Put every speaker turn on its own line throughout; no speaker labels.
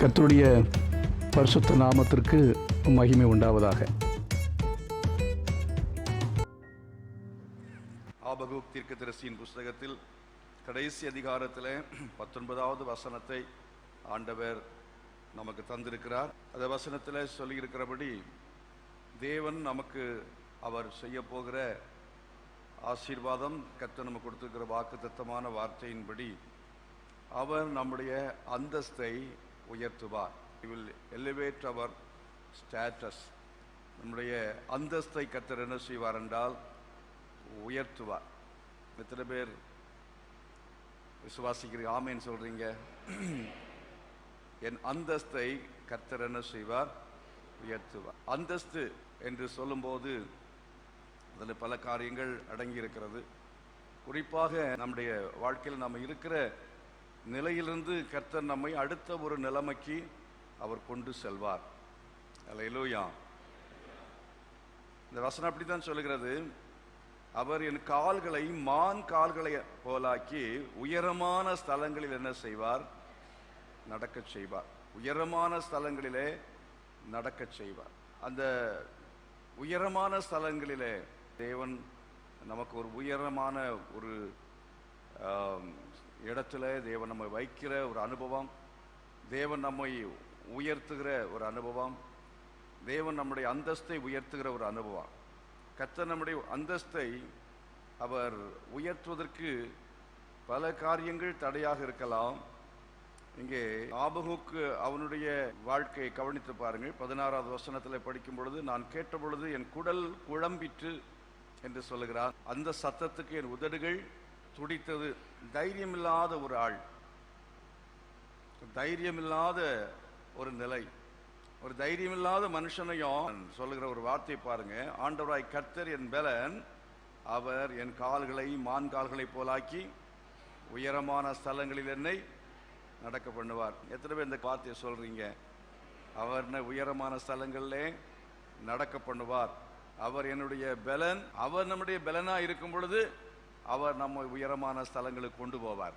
கர்த்தருடைய பரிசுத்த நாமத்திற்கு மகிமை உண்டாவதாக.
ஆபகூக் தீர்க்கதரிசியின் புஸ்தகத்தில் கடைசி அதிகாரத்தில் 19வது வசனத்தை ஆண்டவர் நமக்கு தந்திருக்கிறார். அந்த வசனத்தில் சொல்லியிருக்கிறபடி தேவன் நமக்கு அவர் செய்ய போகிற ஆசீர்வாதம், கர்த்தர் நமக்கு கொடுத்திருக்கிற வாக்குத்தத்தமான வார்த்தையின்படி அவர் நம்முடைய அந்தஸ்தை உயர்த்துவார். He will elevate our status. நம்முடைய அந்தஸ்தை கர்த்தர் என்ன செய்வார் என்றால் உயர்த்துவார். எத்தனை பேர் விசுவாசிக்கிறீங்க? ஆமேன்னு சொல்றீங்க. என் அந்தஸ்தை கர்த்தர் என்ன செய்வார்? உயர்த்துவார். அந்தஸ்து என்று சொல்லும்போது அதில் பல காரியங்கள் அடங்கி இருக்கிறது. குறிப்பாக நம்முடைய வாழ்க்கையில் நம்ம இருக்கிற நிலையிலிருந்து கர்த்தர் நம்மை அடுத்த ஒரு நிலைமைக்கு அவர் கொண்டு செல்வார். அல்லேலூயா. இந்த வசனம் அப்படித்தான் சொல்லுகிறது. அவர் என் கால்களை மான் கால்களை போலாக்கி உயரமான ஸ்தலங்களில் என்ன செய்வார்? நடக்க செய்வார். உயரமான ஸ்தலங்களிலே நடக்க செய்வார். அந்த உயரமான ஸ்தலங்களிலே தேவன் நமக்கு ஒரு உயரமான ஒரு இடத்துல தேவன் நம்மை வைக்கிற ஒரு அனுபவம், தேவன் நம்மை உயர்த்துகிற ஒரு அனுபவம், தேவன் நம்முடைய அந்தஸ்தை உயர்த்துகிற ஒரு அனுபவம். கர்த்தர் நம்முடைய அந்தஸ்தை அவர் உயர்த்துவதற்கு பல காரியங்கள் தடையாக இருக்கலாம். இங்கே ஆபகுக்கு அவனுடைய வாழ்க்கையை கவனித்து பாருங்கள். 16வது வசனத்தில் படிக்கும் பொழுது, நான் கேட்ட பொழுது என் குடல் குழம்பிற்று என்று சொல்லுகிறார். அந்த சத்தத்துக்கு என் உதடுகள் துடித்தது. தைரியமில்லாத ஒரு ஆள், தைரியமில்லாத ஒரு நிலை, ஒரு தைரியமில்லாத மனுஷனையும் சொல்லுகிற ஒரு வார்த்தை பாருங்க. ஆண்டவராய் கர்த்தர் என் பலன், அவர் என் கால்களை மான் கால்களை போலாக்கி உயரமான ஸ்தலங்களில் என்னை நடக்க பண்ணுவார். எத்தனை பேர் இந்த வார்த்தையை சொல்றீங்க? அவர் உயரமான ஸ்தலங்களிலே நடக்க பண்ணுவார். அவர் என்னுடைய பலன். அவர் நம்முடைய பலனா இருக்கும் பொழுது அவர் நம்மை உயரமான ஸ்தலங்களுக்கு கொண்டு போவார்.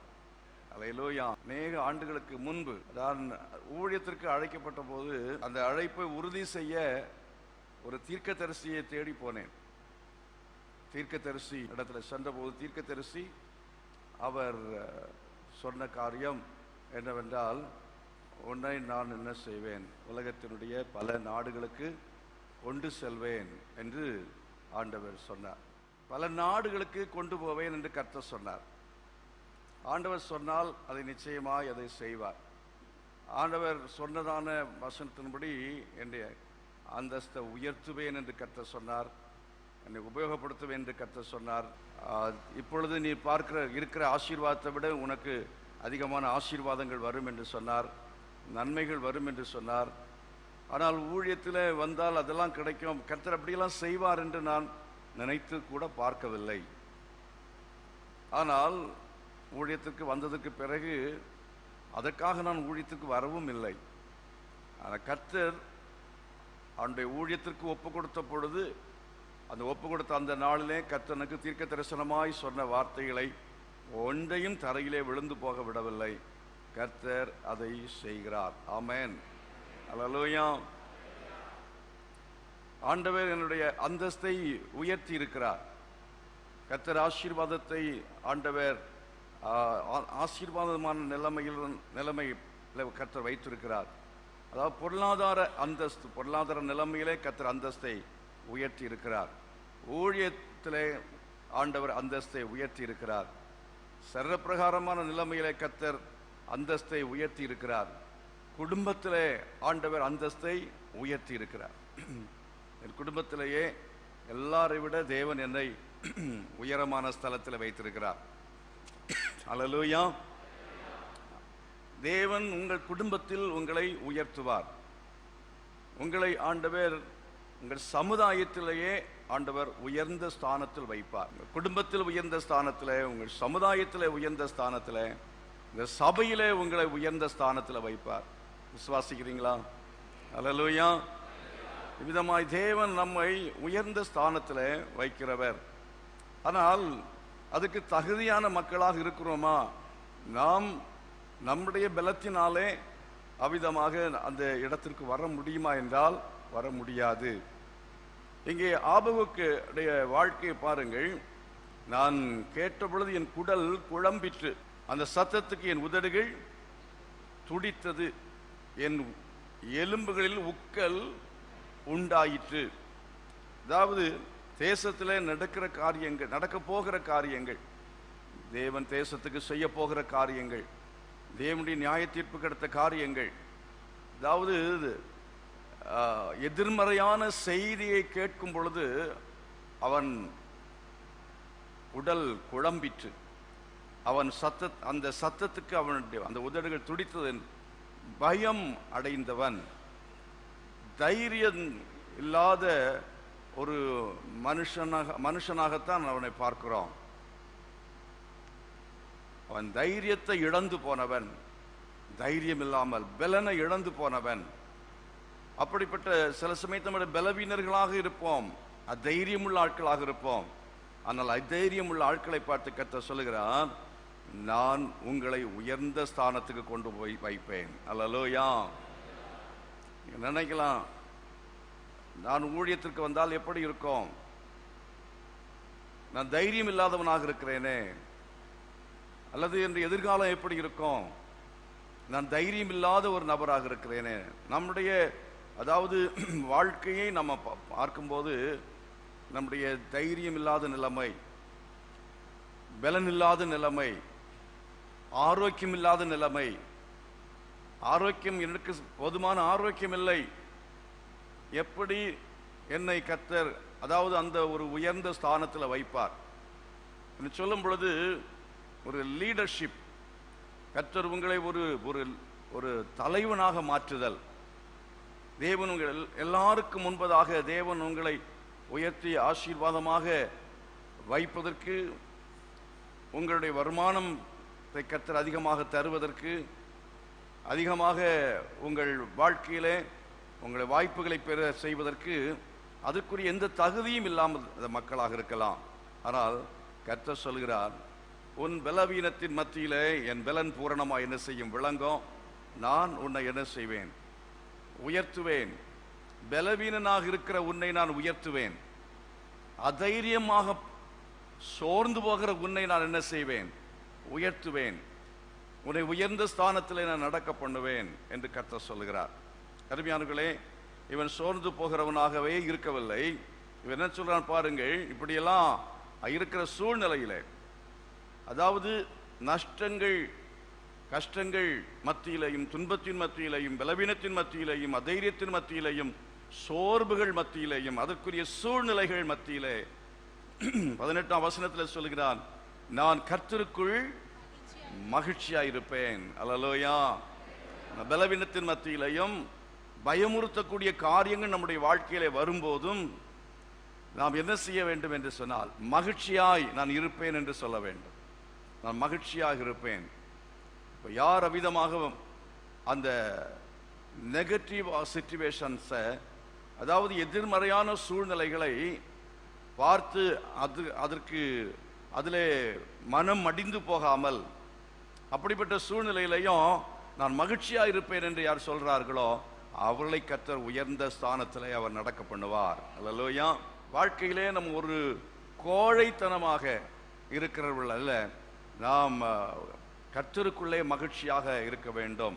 அல்லேலூயா. அநேக ஆண்டுகளுக்கு முன்பு நான் ஊழியத்திற்கு அழைக்கப்பட்ட போது அந்த அழைப்பை உறுதி செய்ய ஒரு தீர்க்கதரிசியை தேடி போனேன். தீர்க்கதரிசி இடத்துல சென்றபோது தீர்க்கதரிசி அவர் சொன்ன காரியம் என்னவென்றால், உன்னை நான் என்ன செய்வேன்? உலகத்தினுடைய பல நாடுகளுக்கு கொண்டு செல்வேன் என்று ஆண்டவர் சொன்னார். பல நாடுகளுக்கு கொண்டு போவேன் என்று கர்த்தர் சொன்னார். ஆண்டவர் சொன்னால் அதை நிச்சயமாய் அதை செய்வார். ஆண்டவர் சொன்னதான வசனத்தின்படி என்னுடைய அந்தஸ்தை உயர்த்துவேன் என்று கர்த்தர் சொன்னார். என்னை உபயோகப்படுத்துவேன் என்று கர்த்தர் சொன்னார். இப்பொழுது நீ இருக்கிற ஆசீர்வாதத்தை விட உனக்கு அதிகமான ஆசீர்வாதங்கள் வரும் என்று சொன்னார். நன்மைகள் வரும் என்று சொன்னார். ஆனால் ஊழியத்தில் வந்தால் அதெல்லாம் கிடைக்கும், கர்த்தர் அப்படியெல்லாம் செய்வார் என்று நான் நினைத்து கூட பார்க்கவில்லை. ஆனால் ஊழியத்துக்கு வந்ததுக்கு பிறகு அதற்காக நான் ஊழியத்துக்கு வரவும் இல்லை. ஆனால் கர்த்தர் அவனுடைய ஊழியத்திற்கு ஒப்பு கொடுத்த பொழுது, அந்த ஒப்பு கொடுத்த அந்த நாளிலே கர்த்தனுக்கு தீர்க்க தரிசனமாய் சொன்ன வார்த்தைகளை ஒன்றையும் தரையிலே விழுந்து போக விடவில்லை. கர்த்தர் அதை செய்கிறார். ஆமென். அல்லேலூயா. ஆண்டவர் என்னுடைய அந்தஸ்தை உயர்த்தி இருக்கிறார். கர்த்தர் ஆசீர்வாதத்தை ஆண்டவர் ஆசீர்வாதமான நிலைமையில் கர்த்தர் வைத்திருக்கிறார். அதாவது பொருளாதார அந்தஸ்து, பொருளாதார நிலைமையிலே கர்த்தர் அந்தஸ்தை உயர்த்தி இருக்கிறார். ஊழியத்திலே ஆண்டவர் அந்தஸ்தை உயர்த்தி இருக்கிறார். சரப்பிரகாரமான நிலைமையிலே கர்த்தர் அந்தஸ்தை உயர்த்தி இருக்கிறார். குடும்பத்திலே ஆண்டவர் அந்தஸ்தை உயர்த்தி இருக்கிறார். என் குடும்பத்திலேயே எல்லாரை விட தேவன் என்னை உயரமான ஸ்தலத்தில் வைத்திருக்கிறார். அல்லேலூயா. தேவன் உங்கள் குடும்பத்தில் உங்களை உயர்த்துவார். உங்களை ஆண்டவர் உங்கள் சமுதாயத்திலேயே ஆண்டவர் உயர்ந்த ஸ்தானத்தில் வைப்பார். குடும்பத்தில் உயர்ந்த ஸ்தானத்தில், உங்கள் சமுதாயத்தில் உயர்ந்த ஸ்தானத்தில், இந்த சபையிலே உங்களை உயர்ந்த ஸ்தானத்தில் வைப்பார். விசுவாசிக்கிறீங்களா? அல்லேலூயா. இவ்விதமாய் தேவன் நம்மை உயர்ந்த ஸ்தானத்தில் வைக்கிறவர். ஆனால் அதுக்கு தகுதியான மக்களாக இருக்கிறோமா? நாம் நம்முடைய பலத்தினாலே அவ்விதமாக அந்த இடத்திற்கு வர முடியுமா என்றால் வர முடியாது. இங்கே ஆபகுக்கு வாழ்க்கையை பாருங்கள். நான் கேட்ட பொழுது என் குடல் குழம்பிற்று, அந்த சத்தத்துக்கு என் உதடுகள் துடித்தது, என் எலும்புகளில் உக்கல் உண்டாயிற்று. அதாவது தேசத்தில் நடக்கிற காரியங்கள், நடக்க போகிற காரியங்கள், தேவன் தேசத்துக்கு செய்ய போகிற காரியங்கள், தேவனுடைய நியாய தீர்ப்பு கிடைத்த காரியங்கள், அதாவது எதிர்மறையான செய்தியை கேட்கும் பொழுது அவன் உடல் குழம்பிற்று. அவன் அந்த சத்தத்துக்கு அவனுடைய அந்த உதடுகள் துடித்தது. பயம் அடைந்தவன், தைரியம் இல்லாத ஒரு மனுஷனாகத்தான் அவனை பார்க்கிறோம். அவன் தைரியத்தை இழந்து போனவன், தைரியம் இல்லாமல் பலனை இழந்து போனவன். அப்படிப்பட்ட சில சமயத்தில் நம்ம பலவீனர்களாக இருப்போம், அதைரியமுள்ள ஆட்களாக இருப்போம். ஆனால் அதைரியம் உள்ள ஆட்களை பார்த்து கர்த்தர் சொல்லுகிறார், நான் உங்களை உயர்ந்த ஸ்தானத்துக்கு கொண்டு போய் வைப்பேன். அல்லேலூயா. நினைக்கலாம், நான் ஊழியத்திற்கு வந்தால் எப்படி இருக்கும், நான் தைரியம் இல்லாதவனாக இருக்கிறேனே, அல்லது என்ற எதிர்காலம் எப்படி இருக்கும், நான் தைரியம் இல்லாத ஒரு நபராக இருக்கிறேனே. நம்முடைய அதாவது வாழ்க்கையை நம்ம பார்க்கும்போது நம்முடைய தைரியம் இல்லாத நிலைமை, பலன் இல்லாத நிலைமை, ஆரோக்கியம் இல்லாத நிலைமை, ஆரோக்கியம் எனக்கு போதுமான ஆரோக்கியம் இல்லை, எப்படி என்னை கர்த்தர் அதாவது அந்த ஒரு உயர்ந்த ஸ்தானத்தில் வைப்பார் என்று சொல்லும் பொழுது, ஒரு லீடர்ஷிப், கர்த்தர் உங்களை ஒரு ஒரு தலைவனாக மாற்றுதல், தேவன் உங்கள் எல்லாருக்கும் முன்பதாக தேவன் உங்களை உயர்த்தி ஆசீர்வாதமாக வைப்பதற்கு, உங்களுடைய வருமானத்தை கர்த்தர் அதிகமாக தருவதற்கு, அதிகமாக உங்கள் வாழ்க்கையிலே உங்களை வாய்ப்புகளை பெற செய்வதற்கு, அதற்குரிய எந்த தகுதியும் இல்லாமல் மக்களாக இருக்கலாம். ஆனால் கர்த்தர் சொல்கிறார், உன் பலவீனத்தின் மத்தியிலே என் பலன் பூரணமாக என்ன செய்யும் விளங்கும், நான் உன்னை என்ன செய்வேன், உயர்த்துவேன். பலவீனனாக இருக்கிற உன்னை நான் உயர்த்துவேன், அதைரியமாக சோர்ந்து போகிற உன்னை நான் என்ன செய்வேன், உயர்த்துவேன், உன்னை உயர்ந்த ஸ்தானத்தில் நான் நடக்க பண்ணுவேன் என்று கர்த்தர் சொல்கிறார். அருமையானவர்களே, இவன் சோர்ந்து போகிறவனாகவே இருக்கவில்லை. இவன் என்ன சொல்றான் பாருங்கள், இப்படியெல்லாம் இருக்கிற சூழ்நிலையிலே, அதாவது நஷ்டங்கள் கஷ்டங்கள் மத்தியிலையும், துன்பத்தின் மத்தியிலையும், பலவீனத்தின் மத்தியிலையும், அதைரியத்தின் மத்தியிலையும், சோர்வுகள் மத்தியிலையும், அதற்குரிய சூழ்நிலைகள் மத்தியிலே 18ஆம் வசனத்தில் சொல்கிறான், நான் கர்த்தருக்குள் மகிழ்ச்சியாயிருப்பேன். அல்லேலூயா. பலவீனத்தின் மத்தியிலையும் பயமுறுத்தக்கூடிய காரியங்கள் நம்முடைய வாழ்க்கையிலே வரும்போதும் நாம் என்ன செய்ய வேண்டும் என்று சொன்னால், மகிழ்ச்சியாய் நான் இருப்பேன் என்று சொல்ல வேண்டும். நான் மகிழ்ச்சியாக இருப்பேன். இப்போ யார் அவ்விதமாக அந்த நெகட்டிவ் சிச்சுவேஷன்ஸை, அதாவது எதிர்மறையான சூழ்நிலைகளை பார்த்து அதற்கு அதிலே மனம் மடிந்து போகாமல், அப்படிப்பட்ட சூழ்நிலையிலையும் நான் மகிழ்ச்சியாக இருப்பேன் என்று யார் சொல்றார்களோ அவர்களை கர்த்தர் உயர்ந்த ஸ்தானத்திலே அவர் நடக்க பண்ணுவார். அல்லேலூயா. வாழ்க்கையிலே நம்ம ஒரு கோழைத்தனமாக இருக்கிறவர்கள் அல்ல, நாம் கர்த்தருக்குள்ளே மகிழ்ச்சியாக இருக்க வேண்டும்.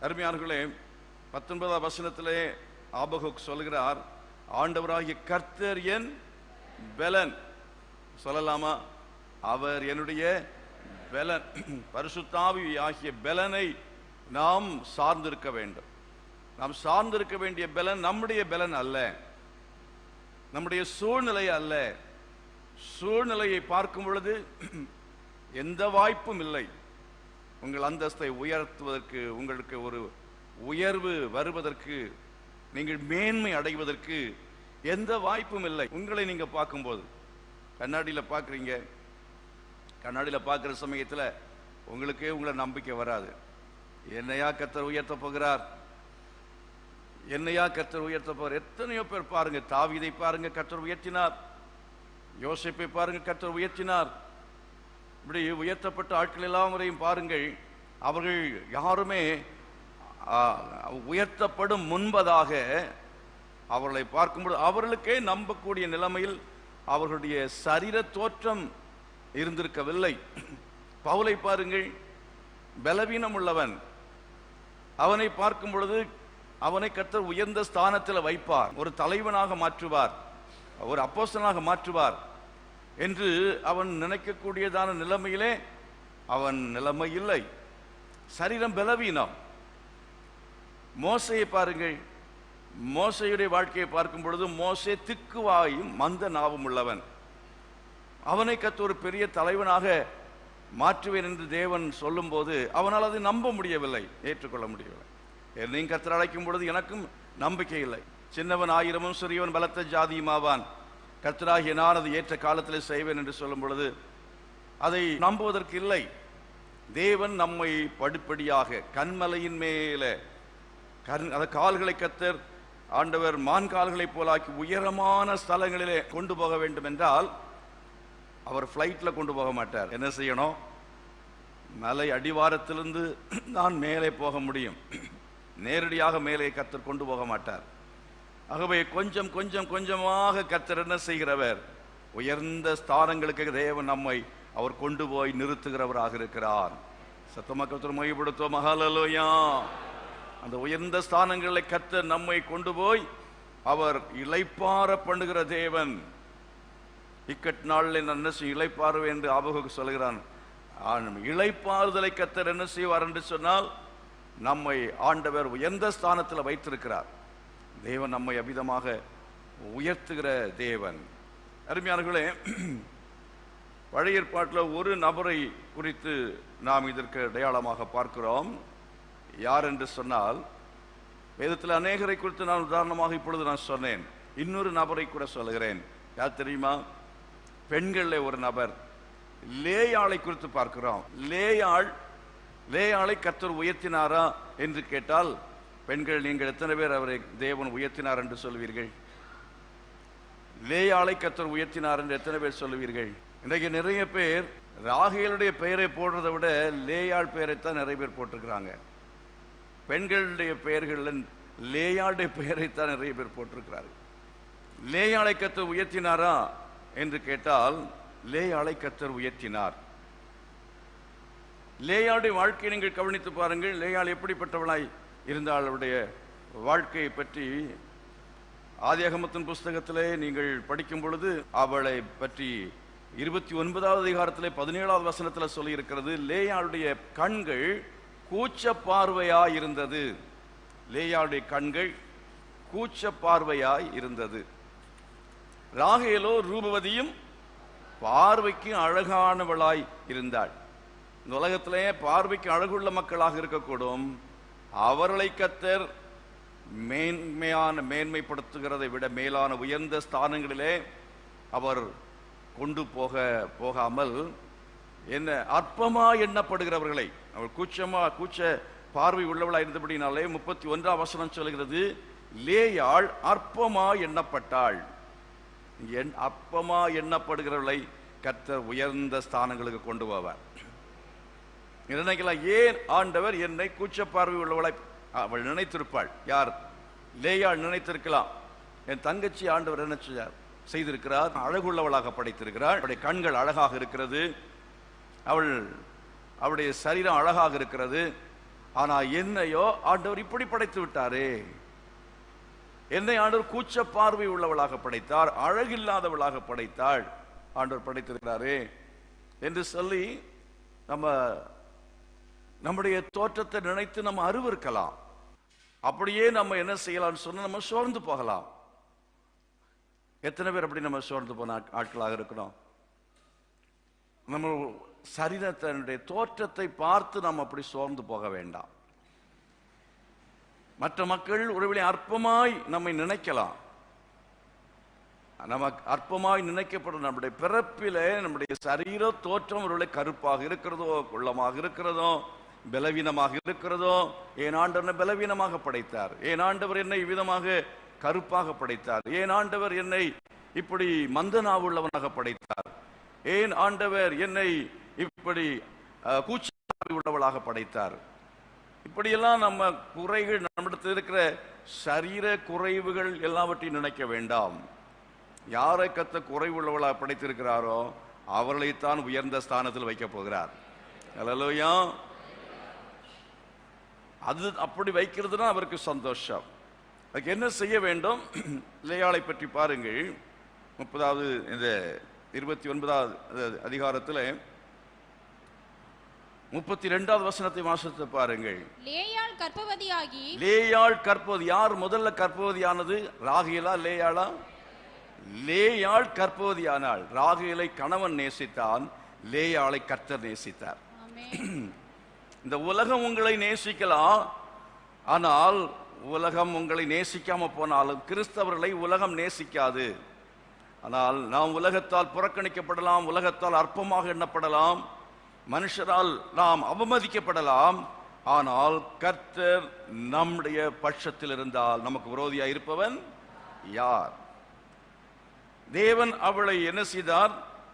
அருமையானவர்களே, 19ஆம் வசனத்திலே ஆபகுக் சொல்கிறார், ஆண்டவராகிய கர்த்தர் என் பலன். சொல்லலாமா? அவர் என்னுடைய பலன். பரிசுத்த ஆவி ஆகிய பலனை நாம் சார்ந்திருக்க வேண்டும். நாம் சார்ந்திருக்க வேண்டிய பலன் நம்முடைய பலன் அல்ல, நம்முடைய சூழ்நிலை அல்ல. சூழ்நிலையை பார்க்கும் பொழுது எந்த வாய்ப்பும் இல்லை உங்கள் அந்தஸ்தை உயர்த்துவதற்கு, உங்களுக்கு ஒரு உயர்வு வருவதற்கு, நீங்கள் மேன்மை அடைவதற்கு எந்த வாய்ப்பும் இல்லை. உங்களை நீங்க பார்க்கும்போது கண்ணாடியில் பார்க்குறீங்க, கண்ணாடியில் பார்க்குற சமயத்தில் உங்களுக்கே உங்களை நம்பிக்கை வராது. என்னையா கர்த்தர் உயர்த்த போகிறார், என்னையா கர்த்தர் உயர்த்த போகிறார். எத்தனையோ பேர் பாருங்க, தாவீதை பாருங்க கர்த்தர் உயர்த்தினார், யோசேப்பை பாருங்க கர்த்தர் உயர்த்தினார். இப்படி உயர்த்தப்பட்ட ஆட்கள் எல்லாரையும் பாருங்கள், அவர்கள் யாருமே உயர்த்தப்படும் முன்பதாக அவர்களை பார்க்கும்போது அவர்களுக்கே நம்பக்கூடிய நிலைமையில் அவர்களுடைய சரீர தோற்றம் இருந்திருக்கவில்லை. பவுலை பாருங்கள், பலவீனம் உள்ளவன். அவனை பார்க்கும் பொழுது அவனை கர்த்தர் உயர்ந்த ஸ்தானத்தில் வைப்பார், ஒரு தலைவனாக மாற்றுவார், ஒரு அப்போஸ்தலனாக மாற்றுவார் என்று அவன் நினைக்கக்கூடியதான நிலைமையிலே அவன் நிலைமை இல்லை. சரீரம் பலவீனம். மோசையை பாருங்கள், மோசையுடைய வாழ்க்கையை பார்க்கும் பொழுது மோசே திக்குவாயும் மந்த நாவும் உள்ளவன். அவனை கர்த்தர் ஒரு பெரிய தலைவனாக மாற்றுவேன் என்று தேவன் சொல்லும் போது அவனால் அதை நம்ப முடியவில்லை, ஏற்றுக்கொள்ள முடியவில்லை. என்னையும் கர்த்தர் அழைக்கும் பொழுது எனக்கும் நம்பிக்கை இல்லை. சின்னவன் ஆயிரமும் சிறியவன் பலத்த ஜாதியுமாவான், கர்த்தராகிய நான் அது ஏற்ற காலத்தில் செய்வேன் என்று சொல்லும் பொழுது அதை நம்புவதற்கு இல்லை. தேவன் நம்மை படிப்படியாக கண்மலையின் மேலே கால்களை கர்த்தர் ஆண்டவர் மான் கால்களை போலாக்கி உயரமான ஸ்தலங்களிலே கொண்டு போக வேண்டும் என்றால் அவர் ஃப்ளைட்டில் கொண்டு போக மாட்டார். என்ன செய்யணும்? மலை அடிவாரத்திலிருந்து நான் மேலே போக முடியும், நேரடியாக மேலே கர்த்தர் கொண்டு போக மாட்டார். ஆகவே கொஞ்சம் கொஞ்சம் கொஞ்சமாக கர்த்தர் என்ன செய்கிறவர்? உயர்ந்த ஸ்தானங்களுக்கு தேவன் நம்மை அவர் கொண்டு போய் நிறுத்துகிறவராக இருக்கிறார். சத்தமாக கர்த்தர் மகிமைப்படுத்துவோம். ஹல்லேலூயா. அந்த உயர்ந்த ஸ்தானங்களை கர்த்தர் நம்மை கொண்டு போய் அவர் இளைப்பாற பண்ணுகிற தேவன். இக்கட் நாளில் நான் என்ன செய்ய இளைப்பாறுவேன் என்று ஆபகுக்கு சொல்கிறான். இளைப்பாறுதலை கர்த்தர் என்ன செய்வார் என்று சொன்னால் நம்மை ஆண்டவர் உயர்ந்த ஸ்தானத்தில் வைத்திருக்கிறார். தேவன் நம்மை அபிதமாக உயர்த்துகிற தேவன். அருமையானவர்களே, பழைய ஏற்பாட்டில் ஒரு நபரை குறித்து நாம் இதற்கு அடையாளமாக பார்க்கிறோம். யார் என்று சொன்னால், வேதத்தில் அநேகரை குறித்து நான் உதாரணமாக இப்பொழுது நான் சொன்னேன். இன்னொரு நபரை கூட சொல்கிறேன். யார் தெரியுமா? பெண்களில் ஒரு நபர், லேயாளை குறித்து பார்க்கிறோம். லேயாளை கர்த்தர் உயர்த்தினாரா என்று கேட்டால், பெண்கள் நீங்கள் எத்தனை பேர் அவரை தேவன் உயர்த்தினார் என்று சொல்வீர்கள்? லேயாளை கர்த்தர் உயர்த்தினார் என்று எத்தனை பேர் சொல்லுவீர்கள்? இன்றைக்கு நிறைய பேர் ராகேலுடைய பெயரை போடுறதை விட லேயாள் பெயரைத்தான் நிறைய பேர் போட்டிருக்கிறாங்க. பெண்களுடைய பெயர்கள் லேயாளுடைய பெயரைத்தான் நிறைய பேர் போட்டிருக்கிறார்கள். லேயாளை கர்த்தர் உயர்த்தினாரா என்று கேட்டால், லேயாளை கர்த்தர் உயர்த்தினார். லேயாளுடைய வாழ்க்கையை நீங்கள் கவனித்து பாருங்கள். லேயாள் எப்படிப்பட்டவளாய் இருந்தால் அவளுடைய வாழ்க்கையை பற்றி ஆதியாகமத்தின் புஸ்தகத்திலே நீங்கள் படிக்கும் பொழுது அவளை பற்றி 29வது அதிகாரத்திலே 17வது வசனத்தில் சொல்லி இருக்கிறது. லேயாளுடைய கண்கள் கூச்ச பார்வையாய் இருந்தது. லேயாளுடைய கண்கள் கூச்ச பார்வையாய் இருந்தது. ராகேலோ ரூபவதியும் பார்வைக்கு அழகானவளாய் இருந்தாள். இந்த உலகத்திலே பார்வைக்கு அழகுள்ள மக்களாக இருக்கக்கூடும். அவர்களை கர்த்தர் மேன்மைப்படுத்துகிறதை விட மேலான உயர்ந்த ஸ்தானங்களிலே அவர் கொண்டு போகாமல் என்ன அற்பமா எண்ணப்படுகிறவர்களை, அவள் கூச்ச பார்வை உள்ளவளாக இருந்தபடினாலே 31ஆம் வசனம் சொல்கிறது, லேயாள் அற்பமா எண்ணப்பட்டாள். அற்பமா எண்ணப்படுகிறவர்களை கர்த்தர் உயர்ந்த ஸ்தானங்களுக்கு கொண்டு போவார். நினைக்கலாம், ஏன் ஆண்டவர் என்னை கூச்ச பார்வை உள்ளவளாய் அவள் நினைத்திருப்பாள். யார்? லேயாள் நினைத்திருக்கலாம். என் தங்கச்சி ஆண்டவர் என்ன செய்திருக்கிறார்? அழகுள்ளவளாக படைத்திருக்கிறாள். அவளுடைய கண்கள் அழகாக இருக்கிறது, அவளுடைய சரீரம் அழகாக இருக்கிறது. ஆனா என்னையோ ஆண்டவர் இப்படி படைத்து விட்டாரே, என்னை ஆண்டவர் கூச்ச பார்வை உள்ளவளாக படைத்தார், அழகில்லாதவளாக படைத்தாள், ஆண்டவர் படைத்திருக்கிறாரே என்று சொல்லி நம்முடைய தோற்றத்தை நினைத்து நம்ம அருவருக்கலாம். அப்படியே நம்ம என்ன செய்யலாம்னு சொன்னா நம்ம சோர்ந்து போகலாம். எத்தனை பேர் அப்படி நம்ம சோர்ந்து போன ஆட்களாக இருக்கணும்? நம்ம சரீரத்தினுடைய தோற்றத்தை பார்த்து நம்ம அப்படி சோர்ந்து போக வேண்டாம். மற்ற மக்கள் ஒருவேளை அற்பமாய் நம்மை நினைக்கலாம். நமக்கு அற்பமாய் நினைக்கப்படும் நம்முடைய பிறப்பிலே நம்முடைய சரீர தோற்றம் ஒருவேளை கருப்பாக இருக்கிறதோ, குள்ளமாக இருக்கிறதோ, பலவீனமாக இருக்கிறதோ. ஏன் ஆண்டவர் பலவீனமாக படைத்தார்? ஏன் ஆண்டவர் என்னை விதமாக கருப்பாக படைத்தார்? ஏன் ஆண்டவர் என்னை இப்படி மந்தனாவுள்ளவனாக படைத்தார்? ஏன் ஆண்டவர் என்னை இப்படி கூச்ச உள்ளவளாக படைத்தார்? இப்படியெல்லாம் நம்ம குறைகள், நம்மிடத்தில் இருக்கிற சரீர குறைவுகள் எல்லாவற்றையும் நினைக்க வேண்டாம். யாரை கர்த்தர் குறைவுள்ளவளாக படைத்திருக்கிறாரோ அவர்களைத்தான் உயர்ந்த ஸ்தானத்தில் வைக்க போகிறார். அல்லேலூயா. அது அப்படி வைக்கிறதுனா அவருக்கு சந்தோஷம். அதுக்கு என்ன செய்ய வேண்டும்? லேயாளை பற்றி பாருங்கள். 30வது இந்த 29வது அதிகாரத்தில் 32வது வசனத்தை வாசித்து பாருங்கள்.
லேயாள் கர்ப்பவதியாகி.
லேயாள் கர்ப்பவதி. யார் முதல்ல கர்ப்பவதியானது? ராகேலா லேயாளா? லேயாள் கர்ப்பவதியானாள். ராகேலை கணவன் நேசித்தான், லேயாளை கர்த்தர் நேசித்தார். இந்த உலகம் உங்களை நேசிக்கலாம், ஆனால் உலகம் உங்களை நேசிக்காம போனாலும் கிறிஸ்தவர்களை உலகம் நேசிக்காது. ஆனால் நாம் உலகத்தால் புறக்கணிக்கப்படலாம், உலகத்தால் அற்பமாக எண்ணப்படலாம், மனுஷரால் நாம் அவமதிக்கப்படலாம். ஆனால் கர்த்தர் நம்முடைய பட்சத்தில் இருந்தால் நமக்கு விரோதியாக இருப்பவன் யார்? தேவன் அவளை என்ன செய்தார்?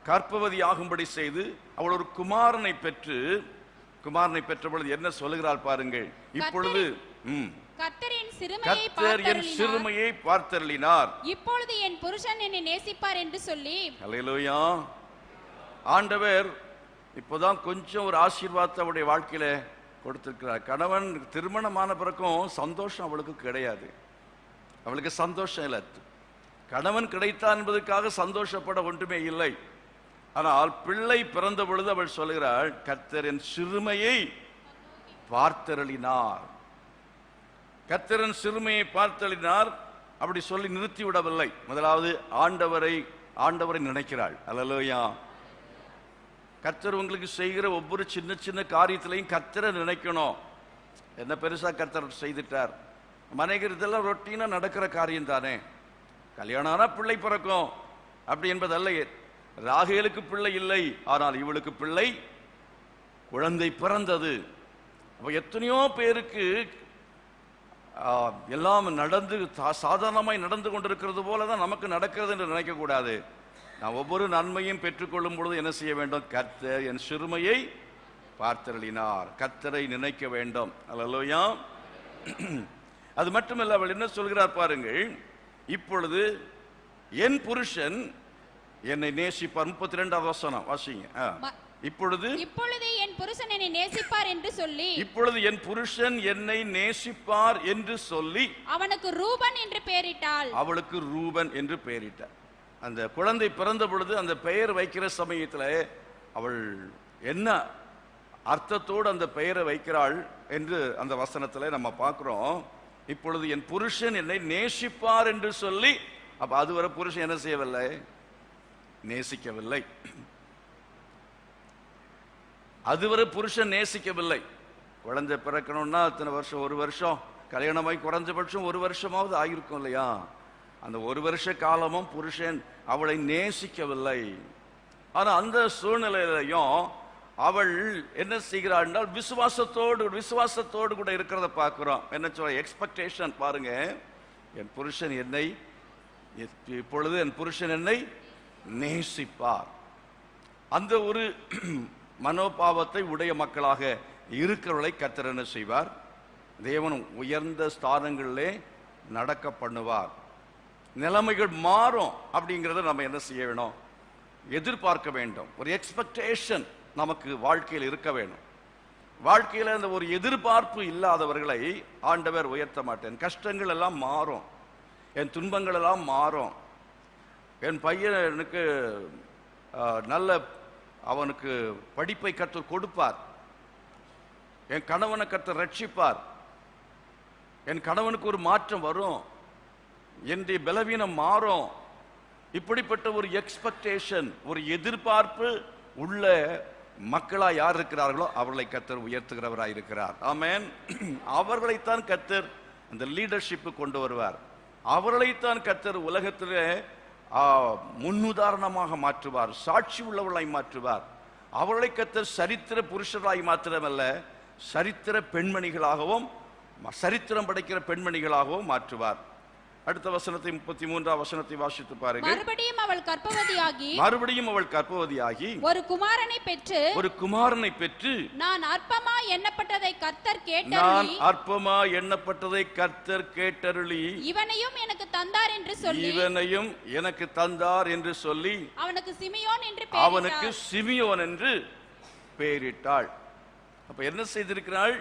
கர்ப்பவதி ஆகும்படி செய்து அவள் ஒரு குமாரனை பெற்ற பொழுது என்ன சொல்லுகிறாள் பாருங்கள். இப்பொழுது
கர்த்தர் என்
சிறுமையை பார்த்தருளினார்.
இப்பொழுது என் புருஷன் என்னை நேசிப்பார் என்று சொல்லி.
அல்லேலூயா. ஆண்டவர் இப்போதான் கொஞ்சம் ஒரு ஆசீர்வாதத்தை அவருடைய வாழ்க்கையில கொடுத்திருக்கிறார். கணவன் திருமணமான பிறக்கும் சந்தோஷம் அவளுக்கு கிடையாது. அவளுக்கு சந்தோஷம் இல்லை. கணவன் கிடைத்தான் என்பதற்காக சந்தோஷப்பட ஒன்றுமே இல்லை. ஆனால் பிள்ளை பிறந்த பொழுது அவள் சொல்கிறாள், கர்த்தர் என் சிறுமையை பார்த்தருளினார். கர்த்தரின் சிறுமையை பார்த்தருளினார். அப்படி சொல்லி நிறுத்தி விடவில்லை. முதலாவது ஆண்டவரை நினைக்கிறாள். அல்லேலூயா. கர்த்தர் உங்களுக்கு செய்கிற ஒவ்வொரு சின்ன சின்ன காரியத்திலையும் கர்த்தரை நினைக்கணும். என்ன பெருசா கர்த்தர் செய்துட்டார்? மனைவி இதெல்லாம் ரொட்டீனா நடக்கிற காரியம் தானே. கல்யாணம் ஆனா பிள்ளை பிறக்கும் அப்படி என்பதல்ல. ராகேலுக்கு பிள்ளை இல்லை, ஆனால் இவளுக்கு பிள்ளை குழந்தை பிறந்தது. அப்ப எத்தனையோ பேருக்கு எல்லாம் நடந்து சாதாரணமாய் நடந்து கொண்டிருக்கிறது போலதான் நமக்கு நடக்கிறது என்று நினைக்க கூடாது. நான் ஒவ்வொரு நன்மையும் பெற்றுக்கொள்ளும் பொழுது என்ன செய்ய வேண்டும்? கர்த்தர் என் சிறுமையை பார்த்தருளினார். கர்த்தரை நினைக்க வேண்டும். அல்லேலூயா. அது மட்டுமல்ல, அவள் என்ன சொல்கிறார் பாருங்கள். இப்பொழுது என் புருஷன் என்னை நேசிப்பார். 32வது வசனம் வாசிங்க. இப்பொழுது
என் புருஷன் என்னை நேசிப்பார் என்று சொல்லி.
இப்பொழுது என் புருஷன் என்னை நேசிப்பார் என்று சொல்லி
அவனுக்கு ரூபன் என்று பெயரிட்டாள்.
அவளுக்கு ரூபன் என்று பெயரிட்டார். அந்த குழந்தை பிறந்த பொழுது அந்த பெயர் வைக்கிற சமயத்தில் அவள் என்ன அர்த்தத்தோடு அந்த பெயரை வைக்கிறாள் என்று அந்த வசனத்தில் நம்ம பார்க்கிறோம். இப்பொழுது என் புருஷன் என்னை நேசிப்பார் என்று சொல்லி. அப்ப அதுவரை புருஷன் என்ன செய்யவில்லை? நேசிக்கவில்லை. அதுவரை புருஷன் நேசிக்கவில்லை. குழந்தை பிறக்கணும்னா அத்தனை வருஷம், ஒரு வருஷம் கல்யாணமாய் குறைஞ்சபட்சம் ஒரு வருஷமாவது ஆகிருக்கும் இல்லையா? அந்த ஒரு வருஷ காலமும் புருஷன் அவளை நேசிக்கவில்லை. ஆனா அந்த சூழ்நிலையிலையும் அவள் என்ன செய்கிறாள் என்றால் விசுவாசத்தோடு கூட இருக்கிறத பார்க்கிறோம். என்ன சொல்ற? எக்ஸ்பெக்டேஷன் பாருங்க. என் புருஷன் என்னை இப்பொழுது என் புருஷன் என்னை நேசிப்பார். அந்த ஒரு மனோபாவத்தை உடைய மக்களாக இருக்கிறவர்களை கர்த்தர் என்ன செய்வார்? தேவன் உயர்ந்த ஸ்தானங்களிலே நடக்க பண்ணுவார். நிலைமைகள் மாறும் அப்படிங்கிறத நம்ம என்ன செய்ய வேணும்? எதிர்பார்க்க வேண்டும். ஒரு எக்ஸ்பெக்டேஷன் நமக்கு வாழ்க்கையில் இருக்க வேண்டும். வாழ்க்கையில் அந்த ஒரு எதிர்பார்ப்பு இல்லாதவர்களை ஆண்டவர் உயர்த்த மாட்டேன். கஷ்டங்கள் எல்லாம் மாறும், என் துன்பங்கள் எல்லாம் மாறும், என் பையனுக்கு நல்ல அவனுக்கு படிப்பை கர்த்தர் கொடுப்பார், என் கணவனை கர்த்தர் ரட்சிப்பார், என் கணவனுக்கு ஒரு மாற்றம் வரும், என்னுடைய பலவீனம் மாறும். இப்படிப்பட்ட ஒரு எக்ஸ்பெக்டேஷன், ஒரு எதிர்பார்ப்பு உள்ள மக்களா யார் இருக்கிறார்களோ அவர்களை கர்த்தர் உயர்த்துகிறவராய் இருக்கிறார். ஆமென். அவர்களைத்தான் கர்த்தர் அந்த லீடர்ஷிப்பு கொண்டு வருவார். அவர்களைத்தான் கர்த்தர் உலகத்திலே முன்னுதாரணமாக மாற்றுவார், சாட்சி உள்ளவர்களாய் மாற்றுவார். அவர்களை கர்த்தர் சரித்திர புருஷராய் மாத்திரமல்ல, சரித்திர பெண்மணிகளாகவும் சரித்திரம் படைக்கிற பெண்மணிகளாகவும் மாற்றுவார். அடுத்த வசனத்தை 33ஆம் வசனத்தை வாசித்து பாருங்கள்.
மறுபடியும் அவள் கர்ப்பவதியாகி
ஒரு குமாரனை பெற்று
நான் அற்பமா எண்ணப்பட்டதை கர்த்தர் கேட்டருளி இவனையும் எனக்கு தந்தார் என்று சொல்லி அவனுக்கு சிமியோன் என்று பெயரிட்டாள். அப்ப என்ன செய்திருக்கிறாள்?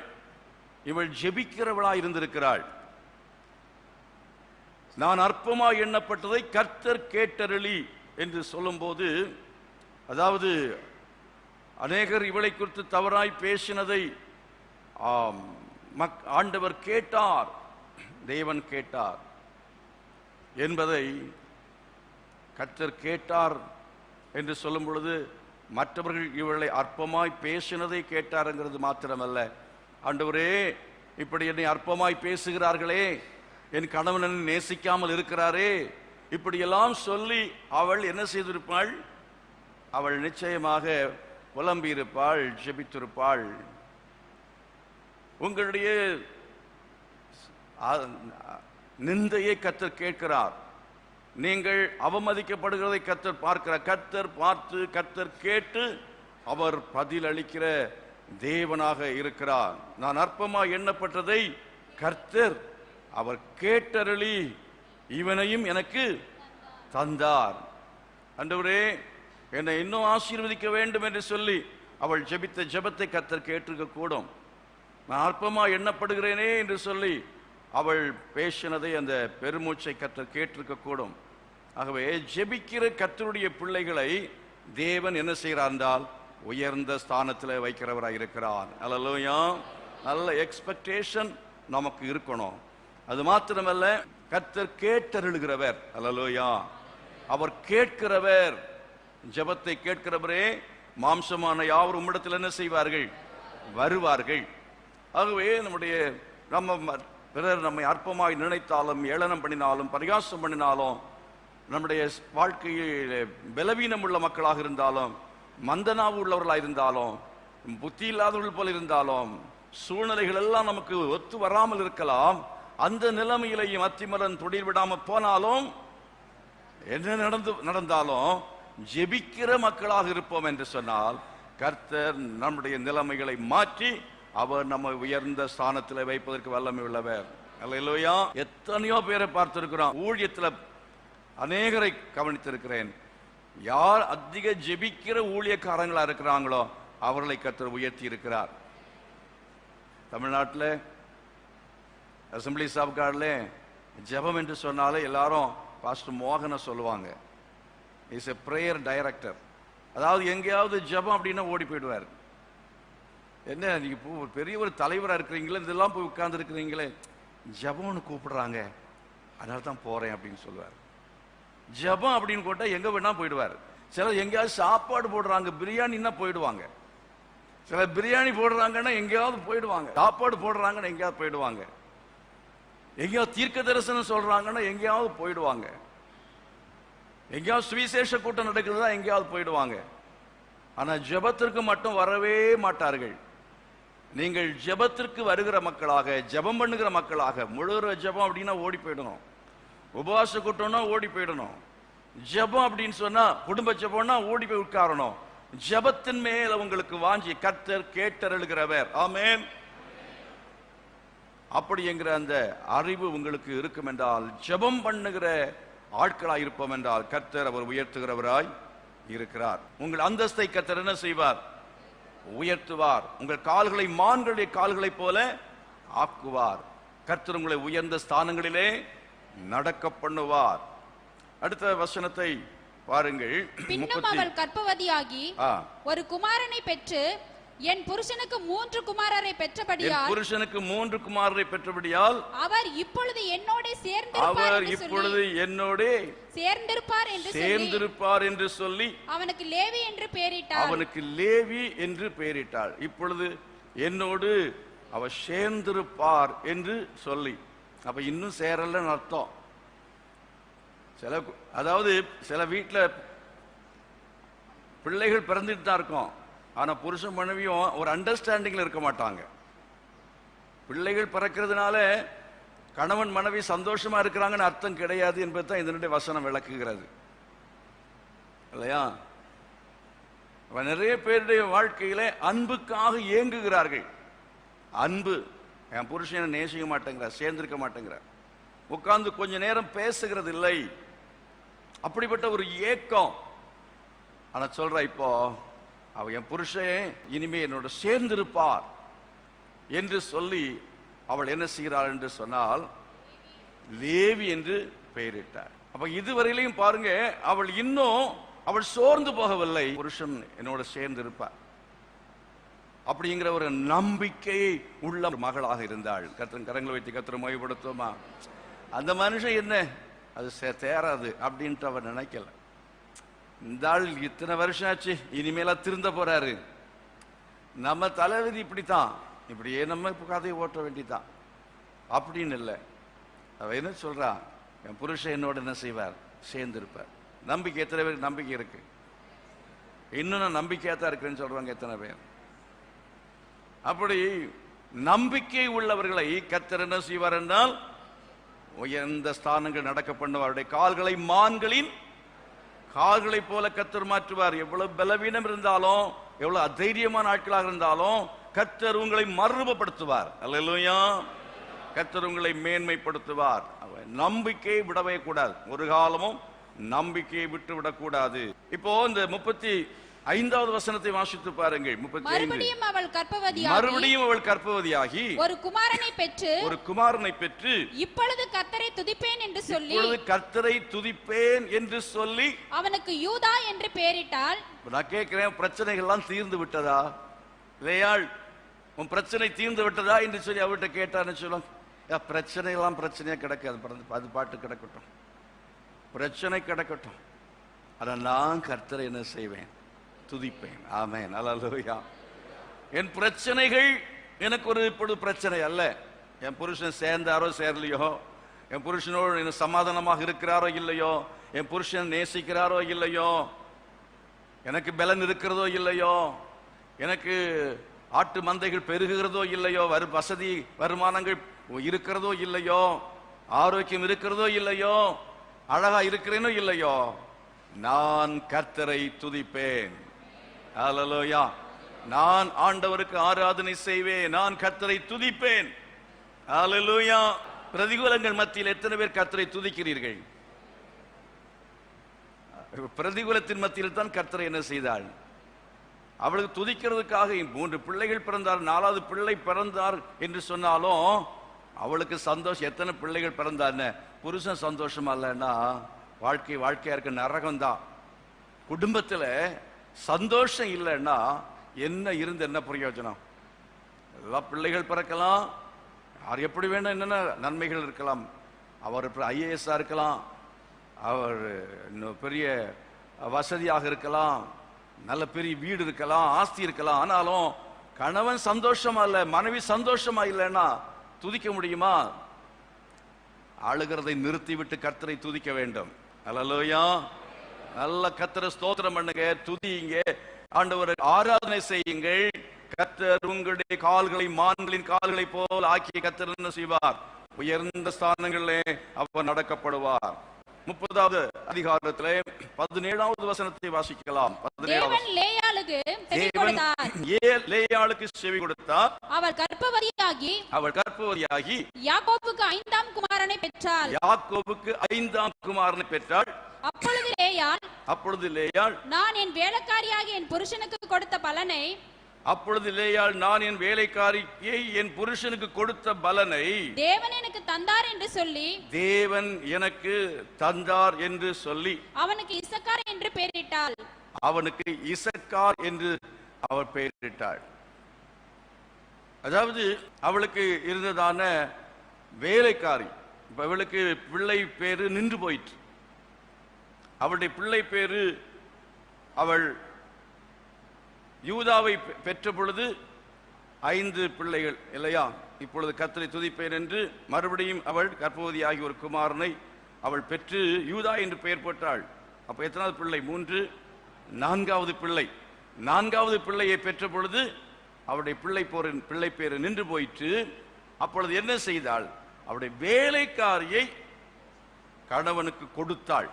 இவள் ஜெபிக்கிறவளா இருந்திருக்கிறாள். நான் அற்பமா எண்ணப்பட்டதை கர்த்தர் கேட்டருளி என்று சொல்லும்போது, அதாவது அநேகர் இவளை குறித்து தவறாய் பேசினதை ஆண்டவர் கேட்டார், தேவன் கேட்டார் என்பதை கர்த்தர் கேட்டார் என்று சொல்லும் பொழுது, மற்றவர்கள் இவளை அற்பமாய் பேசினதை கேட்டாருங்கிறது மாத்திரமல்ல, ஆண்டவரே இப்படி என்னை அற்பமாய் பேசுகிறார்களே, என் கணவன் என்னை நேசிக்காமல் இருக்கிறாரே, இப்படியெல்லாம் சொல்லி அவள் என்ன செய்திருப்பாள்? அவள் நிச்சயமாக புலம்பி இருப்பாள், ஜெபித்திருப்பாள். உங்களுடைய நிந்தையை கர்த்தர் கேட்கிறார். நீங்கள் அவமதிக்கப்படுகிறதை கர்த்தர் பார்க்கிறார். கர்த்தர் பார்த்து, கர்த்தர் கேட்டு அவர் பதில் அளிக்கிற தேவனாக இருக்கிறார். நான் அற்பமா எண்ணப்பட்டதை கர்த்தர் அவர் கேட்டருளி இவனையும் எனக்கு தந்தார். ஆண்டவரே என்னை இன்னும் ஆசீர்வதிக்க வேண்டும் என்று சொல்லி அவள் ஜெபித்த ஜெபத்தை கர்த்தர் கேட்டிருக்க கூடும். நான் அற்பமா எண்ணப்படுகிறேனே என்று சொல்லி அவள் பேசினதை, அந்த பெருமூச்சை கர்த்தர் கேட்டிருக்க கூடும். ஆகவே ஜெபிக்கிற கர்த்தருடைய பிள்ளைகளை தேவன் என்ன செய்கிறார் என்றால் உயர்ந்த ஸ்தானத்தில் வைக்கிறவராக இருக்கிறார். அல்லேலூயா. நல்ல எக்ஸ்பெக்டேஷன் நமக்கு இருக்கணும். அது மாத்திரமல்ல, கர்த்தர் கேட்டருளுகிறவர். அல்லேலூயா. அவர் கேட்கிறவர். ஜெபத்தை கேட்கிறவரே மாம்சமான யாவர் உம்மிடத்தில் என்ன செய்வார்கள்? வருவார்கள். ஆகவே பிறர் நம்மை அற்பமாய் நினைத்தாலும், ஏளனம் பண்ணினாலும், பரிகாசம் பண்ணினாலும், நம்முடைய வாழ்க்கையில் பலவீனம் உள்ள மக்களாக இருந்தாலும், மந்தனாவு உள்ளவர்களாக இருந்தாலும், புத்தி இல்லாதவர்கள் போல இருந்தாலும், சூழ்நிலைகள் எல்லாம் நமக்கு ஒத்து வராமல் இருக்கலாம். அந்த நிலைமையிலையும் அத்திமரன் தொழில் விடாமல் போனாலும், என்ன நடந்தாலும் ஜெபிக்கிற மக்களாக இருப்போம் என்று சொன்னால், கர்த்தர் நம்முடைய நிலைமைகளை மாற்றி அவர் நம்மை உயர்ந்த ஸ்தானத்தில் வைப்பதற்கு வல்லமை உள்ளவர். அல்லேலூயா. எத்தனையோ பேரை பார்த்திருக்கிறோம். ஊழியத்தில் அநேகரை கவனித்திருக்கிறேன். யார் அதிக ஜெபிக்கிற ஊழியக்காரங்களா இருக்கிறாங்களோ அவர்களை கர்த்தர் உயர்த்தி இருக்கிறார். தமிழ்நாட்டில் அசம்பிளிஸ் ஆஃப் காட்ல ஜெபம் என்று சொன்னாலே எல்லாரும் பாஸ்டர் மோகனை சொல்லுவாங்க. Is a prayer director. அதாவது எங்கேயாவது ஜெபம் அப்படின்னா ஓடி போயிடுவார். என்ன நீங்க பெரிய ஒரு தலைவராக இருக்கிறீங்களே, இதெல்லாம் போய் உட்கார்ந்து இருக்கிறீங்களே, ஜெபம்னு கூப்பிடுறாங்க, அதனால தான் போறேன் அப்படின்னு சொல்லுவார். ஜெபம் அப்படின்னு போட்டா எங்க வேணா போயிடுவார். சிலர் எங்கேயாவது சாப்பாடு போடுறாங்க, பிரியாணின்னா போயிடுவாங்க. சிலர் பிரியாணி போடுறாங்கன்னா எங்கேயாவது போயிடுவாங்க. சாப்பாடு போடுறாங்கன்னா எங்கேயாவது போயிடுவாங்க. எங்கேயாவது தீர்க்க தரிசனம் சொல்றாங்கன்னா எங்கேயாவது போயிடுவாங்க. எங்கேயாவது சுவிசேஷ கூட்டம் நடக்கிறதா எங்கேயாவது போயிடுவாங்க. ஆனா ஜெபத்திற்கு மட்டும் வரவே மாட்டார்கள். நீங்கள் ஜெபத்திற்கு வருகிற மக்களாக, ஜெபம் பண்ணுகிற மக்களாக, முழு ஜெபம் அப்படின்னா ஓடி போயிடணும். உபவாச கூட்டம்னா ஓடி போயிடணும். ஜெபம் அப்படின்னு சொன்னா, குடும்ப ஜெபம்னா ஓடி போய் உட்காரணும். ஜெபத்தின் மேல உங்களுக்கு வாஞ்சி. கர்த்தர் கேட்டருளுகிறவர். ஆமென். அப்படி என்கிற அந்த அறிவு உங்களுக்கு இருக்கும் என்றால், ஜெபம் பண்ணுகிற ஆட்களாய் இருப்போம் என்றால், கர்த்தர் அவர் உயர்த்துகிறவராய் இருக்கிறார். உங்கள் அந்தஸ்தை கர்த்தர் என்ன செய்வார்? உயர்த்துவார். உங்கள் கால்களை மான்களுடைய கால்களைப் போல ஆக்குவார். கர்த்தர் உங்களை உயர்ந்த ஸ்தானங்களிலே நடக்க பண்ணுவார். அடுத்த வசனத்தை பாருங்கள். பின்னும் அவள் கர்ப்பவதியாகி ஒரு குமாரனை பெற்று என் புருஷனுக்கு 3 குமாரரை பெற்றபடியால் அவர் இப்பொழுது என்னோட சேர்ந்திருப்பார் என்று சொல்லி அவனுக்கு லேவி என்று பெயரிட்டாள். இப்பொழுது என்னோடு அவர் சேர்ந்திருப்பார் என்று சொல்லி, அப்ப இன்னும் சேரலன்னு அர்த்தம். அதாவது சில வீட்டில் பிள்ளைகள் பிறந்துட்டு தான் இருக்கும், ஆனா புருஷன் மனைவியும் ஒரு அண்டர்ஸ்டாண்டிங்ல இருக்க மாட்டாங்க. பிள்ளைகள் பிறக்கிறதுனால கணவன் மனைவி சந்தோஷமா இருக்கிறாங்கன்னு அர்த்தம் கிடையாது என்பது தான் இதனுடைய வசனம் விளக்குகிறது இல்லையா? நிறைய பேருடைய வாழ்க்கையில அன்புக்காக ஏங்குகிறார்கள். அன்பு, என் புருஷனை நேசிக்க மாட்டேங்கிறார், சேர்ந்திருக்க மாட்டேங்கிறார், உட்கார்ந்து கொஞ்ச நேரம் பேசுகிறது இல்லை, அப்படிப்பட்ட ஒரு ஏக்கம். ஆனா சொல்ற, இப்போ அவ என் புருஷன் இனிமே என்னோட சேர்ந்திருப்பார் என்று சொல்லி அவள் என்ன செய்கிறாள் என்று சொன்னால் லேவி என்று பெயரிட்டார். அப்ப இதுவரையிலையும் பாருங்க, அவள் சோர்ந்து போகவில்லை, புருஷன் என்னோட சேர்ந்து இருப்பார் அப்படிங்கிற ஒரு நம்பிக்கை உள்ள ஒரு மகளாக இருந்தாள். கரங்களை வைத்து கர்த்தரை மகிமைப்படுத்துவோமா? அந்த மனுஷன் என்ன அது தேராது அப்படின்ட்டு அவர் நினைக்கல. இந்த ஆள் இத்தனை வருஷம் ஆச்சு, இனிமேல திருந்த போறாரு, நம்ம தலைவிதி இப்படித்தான், இப்படியே நம்ம கதையை ஓட்ட வேண்டிதான் அப்படின்னு இல்லை. அவ என்ன சொல்றா, என் புருஷன் என்னோட என்ன செய்வார், சேர்ந்து இருப்பார். நம்பிக்கை எத்தனை பேருக்கு நம்பிக்கை இருக்கு? இன்னும் நான் நம்பிக்கையா தான் இருக்கிறேன்னு சொல்றாங்க எத்தனை பேர்? அப்படி நம்பிக்கை உள்ளவர்களை கர்த்தர் என்ன செய்வார் என்றால் உயர்ந்த ஸ்தானங்கள் நடக்க பண்ணுவார். அவருடைய கால்களை மான்களின் கால்களை போல கர்த்தர் மாற்றுவார். எவ்வளவு பலவீனம் இருந்தாலும், எவ்வளவு அதைரியமான ஆட்களாக இருந்தாலும் கர்த்தர் உங்களை மறுரூபப்படுத்துவார். அல்லேலூயா! கர்த்தர் உங்களை மேன்மைப்படுத்துவார். நம்பிக்கையை விடவே கூடாது, ஒரு காலமும் நம்பிக்கையை விட்டு விடக்கூடாது. இப்போ இந்த 35வது வசனத்தை வாசித்து பாருங்கள். 35 மறுபடியும் அவள் கர்ப்பவதியாகி ஒரு குமாரனை பெற்று இப்பொழுது கர்த்தரை துதிப்பேன் என்று சொல்லி
அவனுக்கு யூதா என்று பெயரிட்டாள்.
நான் கேட்கிறேன், பிரச்சனைகள்லாம் தீர்ந்து விட்டதா? லேயாள், உன் பிரச்சனை தீர்ந்து விட்டதா என்று சொல்லி அவர்கிட்ட கேட்டான்னு சொல்லுவாங்க. பிரச்சனை எல்லாம் பிரச்சனையா கிடக்காது, அது பாட்டு கிடக்கட்டும், பிரச்சனை கிடக்கட்டும். ஆனா நான் கர்த்தரை என்ன செய்வேன், துதிப்பேன். ஆமென், அல்லேலூயா. என் பிரச்சனைகள் எனக்கு ஒரு இப்பொழுது பிரச்சனை அல்ல. என் புருஷன் சேர்ந்தாரோ சேரலையோ, என் புருஷனோடு என்ன சமாதானமாக இருக்கிறாரோ இல்லையோ, என் புருஷன் நேசிக்கிறாரோ இல்லையோ, எனக்கு பலன் இருக்கிறதோ இல்லையோ, எனக்கு ஆட்டு மந்தைகள் பெருகுகிறதோ இல்லையோ, வசதி வருமானங்கள் இருக்கிறதோ இல்லையோ, ஆரோக்கியம் இருக்கிறதோ இல்லையோ, அழகா இருக்கிறேனோ இல்லையோ, நான் கர்த்தரை துதிப்பேன். அல்லேலூயா! நான் ஆண்டவருக்கு ஆராதனை செய்வேன், நான் கர்த்தரை துதிப்பேன். அல்லேலூயா! பிரதிகூலங்கள் மத்தியில் எத்தனை பேர் கர்த்தரை துதிக்கிறீர்கள்? பிரதிகூலத்தின் மத்தியில் தான் கர்த்தரை என்ன செய்தாள்? அவளுக்கு துதிக்கிறதுக்காக 3 பிள்ளைகள் பிறந்தார், 4வது பிள்ளை பிறந்தார் என்று சொன்னாலும் அவளுக்கு சந்தோஷம். எத்தனை பிள்ளைகள் பிறந்தார், புருஷன் சந்தோஷமா இல்லைன்னா வாழ்க்கையா இருக்க நரகம்தான். குடும்பத்துல சந்தோஷம் இல்லைன்னா என்ன இருந்து என்ன பிரயோஜனம்? எல்லா பிள்ளைகள் பிறக்கலாம், யார் எப்படி வேணும், என்னென்ன நன்மைகள் இருக்கலாம். அவர் IAS இருக்கலாம், அவர் இன்னும் பெரிய வசதியாக இருக்கலாம், நல்ல பெரிய வீடு இருக்கலாம், ஆஸ்தி இருக்கலாம். ஆனாலும் கணவன் சந்தோஷமா இல்லை, மனைவி சந்தோஷமா இல்லைன்னா துதிக்க முடியுமா? அழுகிறதை நிறுத்திவிட்டு கர்த்தரை துதிக்க வேண்டும். அல்லேலூயா! நல்ல கர்த்தரை ஸ்தோத்திரம் பண்ணுங்க, துதிங்க, ஆண்டவரை ஆராதனை செய்யுங்கள். கர்த்தர் உங்களுடைய கால்களை மான்களின் கால்களை போல் ஆக்கிய கர்த்தர் என்ன செய்வார்? உயர்ந்த ஸ்தானங்களிலே அவர் நடக்கப்படுவார். 30வது அதிகாரத்திலே 17வது வசனத்தை வாசிக்கலாம்.
தேவன்
லேயாளுக்கு செவி கொடுத்தார்.
அவள் கர்ப்பவதியாகி யாக்கோபுக்கு 5ஆம் குமாரனை பெற்றாள்.
அப்பொழுது லேயாள்
நான் என் வேலைக்காரியாகிய என் புருஷனுக்கு கொடுத்த பலனை
என் புருஷனுக்கு கொடுத்த பலனை
தேவன் எனக்கு தந்தார் என்று சொல்லி
அவனுக்கு இசக்கார் என்று அவர் பெயரிட்டாள். அதாவது அவளுக்கு இருந்ததான வேலைக்காரி, இப்ப அவளுக்கு பிள்ளை பேரு நின்று போயிற்று. அவளுடைய பிள்ளை பேரு, அவள் யூதாவை பெற்ற பொழுது 5 பிள்ளைகள் இல்லையா? இப்பொழுது கர்த்தரை துதிப்பேன் என்று மறுபடியும் அவள் கர்ப்பவதியாகி ஒரு குமாரனை அவள் பெற்று யூதா என்று பெயர் போட்டாள். அப்ப எத்தனாவது பிள்ளை? 3. 4வது பிள்ளையை பெற்ற பொழுது அவருடைய பிள்ளை பேரு நின்று போயிற்று. அப்பொழுது என்ன செய்தாள்? அவருடைய வேலைக்காரியை கணவனுக்கு கொடுத்தாள்.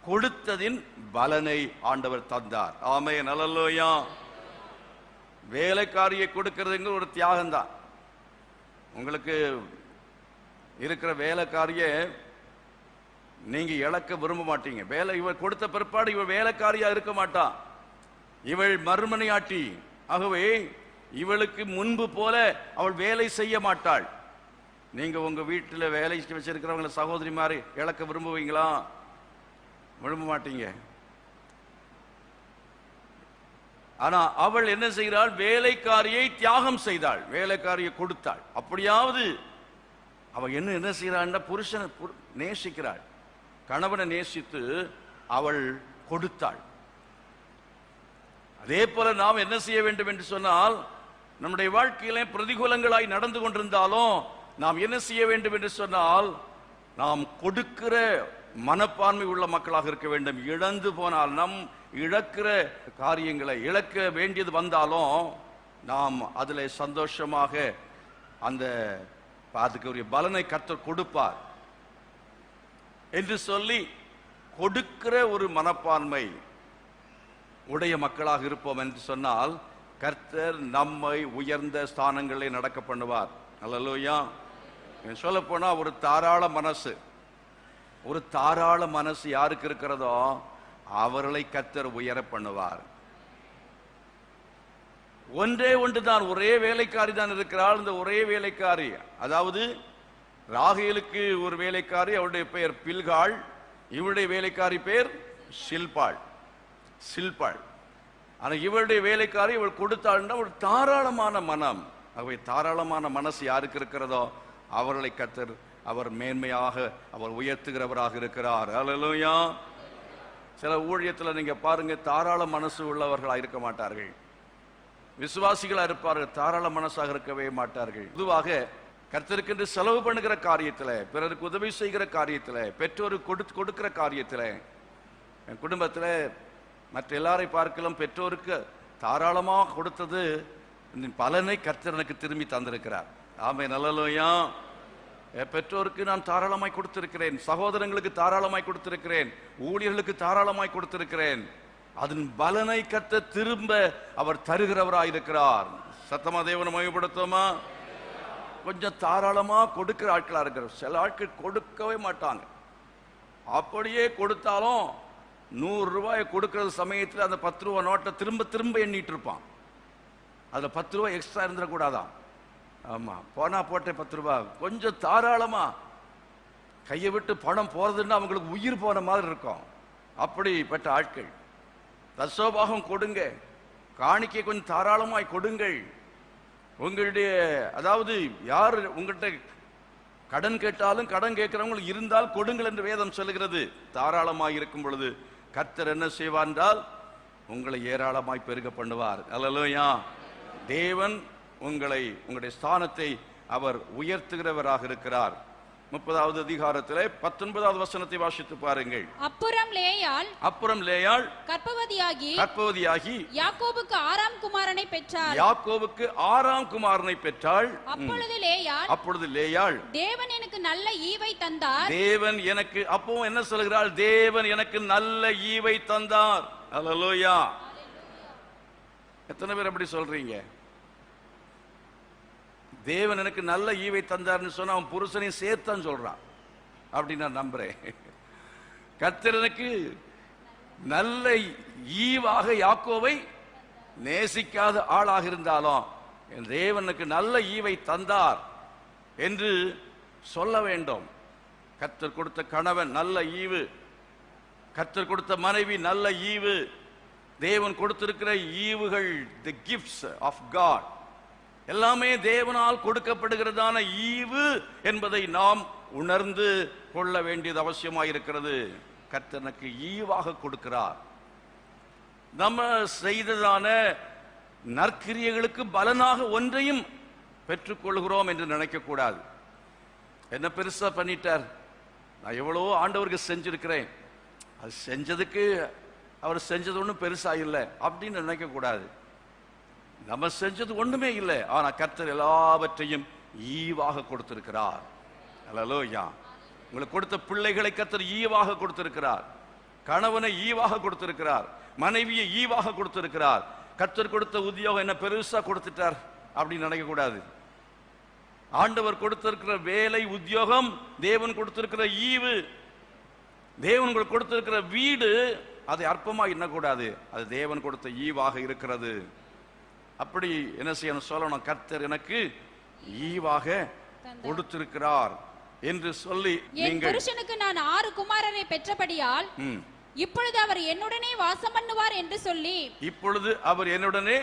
கொடுத்ததின் பலனை ஆண்டவர் தந்தார். ஆமென், அல்லேலூயா. வேலைக்காரியை கொடுக்கிறதுங்க ஒரு தியாகம்தான். உங்களுக்கு இருக்கிற வேலைக்காரிய நீங்க இழக்க விரும்ப மாட்டீங்க. இவள் கொடுத்த பிற்பாடு இவள் வேலைக்காரியா இருக்க மாட்டா, இவள் மறுமனையாட்டி. ஆகவே இவளுக்கு முன்பு போல அவள் வேலை செய்ய மாட்டாள். நீங்க உங்க வீட்டில் வேலை வச்சிருக்கிறவங்களை சகோதரி மாதிரி இழக்க விரும்புவீங்களா? விரும்ப மாட்டீங்க. ஆனா அவள் என்ன செய்கிறாள்? வேலைக்காரியை தியாகம் செய்தாள், வேலைக்காரியை கொடுத்தாள். அப்படியாவது அவள் என்ன செய்கிறாள்? புருஷனை நேசிக்கிறாள், கணவனை நேசித்து அவள் கொடுத்தாள். அதே போல நாம் என்ன செய்ய வேண்டும் என்று சொன்னால், நம்முடைய வாழ்க்கையிலே பிரதிகூலங்களாய் நடந்து கொண்டிருந்தாலும் நாம் என்ன செய்ய வேண்டும் என்று சொன்னால், நாம் கொடுக்கிற மனப்பான்மை உள்ள மக்களாக இருக்க வேண்டும். இழந்து போனால், நம் இழக்கிற காரியங்களை இழக்க வேண்டியது வந்தாலும் நாம் அதில் சந்தோஷமாக அதுக்கு ஒரு பலனை கர்த்தர் கொடுப்பார் என்று சொல்லி கொடுக்கிற ஒரு மனப்பான்மை உடைய மக்களாக இருப்போம் என்று சொன்னால் கர்த்தர் நம்மை உயர்ந்த ஸ்தானங்களை நடக்க பண்ணுவார். அல்லேலூயா. சொல்ல போனா ஒரு தாராள மனசு யாருக்கு இருக்கிறதோ அவர்களை கர்த்தர் உயர பண்ணுவார். ஒன்றே ஒன்றுதான், ஒரே வேலைக்காரி தான் இருக்கிறாள். இந்த ஒரே வேலைக்காரி, அதாவது ராகேலுக்கு ஒரு வேலைக்காரி, அவருடைய பெயர் பில்காள், இவருடைய வேலைக்காரி பெயர் சில்பாள். ஆனா இவருடைய வேலைக்காரி இவள் கொடுத்தாள்னா ஒரு தாராளமான மனம். ஆகவே தாராளமான மனசு யாருக்கு இருக்கிறதோ அவர்களை கர்த்தர் அவர் மேன்மையாக அவர் உயர்த்துகிறவராக இருக்கிறார். அல்லேலூயா. சில ஊழியத்தில் நீங்க பாருங்க, தாராள மனசு உள்ளவர்களாக இருக்க மாட்டார்கள், விசுவாசிகளா இருப்பார்கள், தாராள மனசாக இருக்கவே மாட்டார்கள். பொதுவாக கர்த்தருக்கு செலவு பண்ணுகிற காரியத்தில், பிறருக்கு உதவி செய்கிற காரியத்தில், பெற்றோருக்கு கொடுக்கிற காரியத்தில், என் குடும்பத்தில் மற்ற எல்லாரை பார்க்கலாம் பெற்றோருக்கு தாராளமாக கொடுத்தது பலனை கர்த்தர் எனக்கு திரும்பி தந்திருக்கிறார். ஆமென், அல்லேலூயா. பெற்றோருக்கு நான் தாராளமாய் கொடுத்திருக்கிறேன், சகோதரங்களுக்கு தாராளமாய் கொடுத்திருக்கிறேன், ஊழியர்களுக்கு தாராளமாய் கொடுத்திருக்கிறேன். அதன் பலனை கர்த்தர் திரும்ப அவர் தருகிறவராயிருக்கிறார். சத்தமா தேவனை மகிமைப்படுத்துமா? கொஞ்சம் தாராளமா கொடுக்கிற ஆட்களா இருக்கிற சில ஆட்கள் கொடுக்கவே மாட்டாங்க. அப்படியே கொடுத்தாலும் 100 ரூபாய் கொடுக்கிற சமயத்தில் அந்த 10 ரூபாய் நோட்டை திரும்ப எண்ணிட்டு இருப்பான். அதுல 10 ரூபாய் எக்ஸ்ட்ரா இருந்துடக்கூடாதான். ஆமா, போனா போட்டே 10 ரூபாய். கொஞ்சம் தாராளமா கையை விட்டு பணம் போறதுன்னா அவங்களுக்கு உயிர் போன மாதிரி இருக்கும். அப்படிப்பட்ட ஆட்கள் தசோபாகம் கொடுங்க, காணிக்கை கொஞ்சம் தாராளமாய் கொடுங்கள். உங்களுடைய அதாவது யார் உங்கள்கிட்ட கடன் கேட்டாலும் கடன் கேட்கிறவங்களுக்கு இருந்தால் கொடுங்கள் என்று வேதம் சொல்லுகிறது. தாராளமாய் இருக்கும் பொழுது கர்த்தர் என்ன செய்வார் என்றால் உங்களை ஏராளமாய் பெருக பண்ணுவார். அல்லேலூயா. தேவன் உங்களுடைய ஸ்தானத்தை அவர் உயர்த்துகிறவராக இருக்கிறார். 30வது அதிகாரத்திலே 19வது வசனத்தை வாசித்து பாருங்கள். அப்புறம் லேயாள் கர்ப்பவதியாகி யாக்கோபுக்கு 6ஆம் குமாரனை பெற்றாள். அப்பொழுது லேயாள்
தேவன் எனக்கு நல்ல ஈவை தந்தார்.
அப்போ என்ன சொல்கிறாள்? தேவன் எனக்கு நல்ல ஈவை தந்தார். அல்லேலூயா. எத்தனை பேர் அப்படி சொல்றீங்க? தேவன் எனக்கு நல்ல ஈவை தந்தார்னு சொன்னா அவன் புருஷனையும் சேர்த்தான் சொல்றான். அப்படி நான் நம்புறேன். கர்த்தர் எனக்கு நல்ல ஈவாக யாக்கோவை நேசிக்காத ஆளாக இருந்தாலும் என் தேவனுக்கு நல்ல ஈவை தந்தார் என்று சொல்ல வேண்டும். கர்த்தர் கொடுத்த கணவன் நல்ல ஈவு, கர்த்தர் கொடுத்த மனைவி நல்ல ஈவு. தேவன் கொடுத்திருக்கிற ஈவுகள், தி கிஃப்ட்ஸ் ஆஃப் காட், எல்லாமே தேவனால் கொடுக்கப்படுகிறதான ஈவு என்பதை நாம் உணர்ந்து கொள்ள வேண்டியது அவசியமாயிருக்கிறது. கர்த்தனுக்கு ஈவாக கொடுக்கிறார். நம்ம செய்ததான நற்கிரியைகளுக்கு பலனாக ஒன்றையும் பெற்றுக்கொள்கிறோம் என்று நினைக்க கூடாது. என்ன பெருசா பண்ணிட்டார், நான் எவ்வளவோ ஆண்டவருக்கு செஞ்சிருக்கிறேன், அது செஞ்சதுக்கு அவர் செஞ்சது ஒன்றும் பெருசா இல்லை அப்படின்னு நினைக்க கூடாது. நம்ம செஞ்சது ஒண்ணுமே இல்லை, ஆனா கர்த்தர் எல்லாவற்றையும் ஈவாக கொடுத்திருக்கிறார். அல்லேலூயா. உங்களுக்கு கொடுத்த பிள்ளைகளை கர்த்தர் ஈவாக கொடுத்திருக்கிறார். கணவனை ஈவாக கொடுத்திருக்கிறார். மனைவியை ஈவாக கொடுத்திருக்கிறார். கர்த்தர் கொடுத்த உத்தியோகம் என்ன பெருசா கொடுத்துட்டார் அப்படின்னு நினைக்க கூடாது. ஆண்டவர் கொடுத்திருக்கிற வேலை, உத்தியோகம், தேவன் கொடுத்திருக்கிற ஈவு, தேவன் கொடுத்திருக்கிற வீடு, அதை அற்பமா எண்ணக்கூடாது. அது தேவன் கொடுத்த ஈவாக இருக்கிறது. அப்படி என்ன செய்யணும் சொல்லணும், கர்த்தர் எனக்கு ஈவாக கொடுத்திருக்கிறார் என்று சொல்லி,
என் புருஷனுக்கு நான் 6 குமாரரை பெற்றபடியால் இப்பொழுது அவர் என்னுடனே வாசம் பண்ணுவார் என்று சொல்லி,
இப்பொழுது அவர் என்னுடனே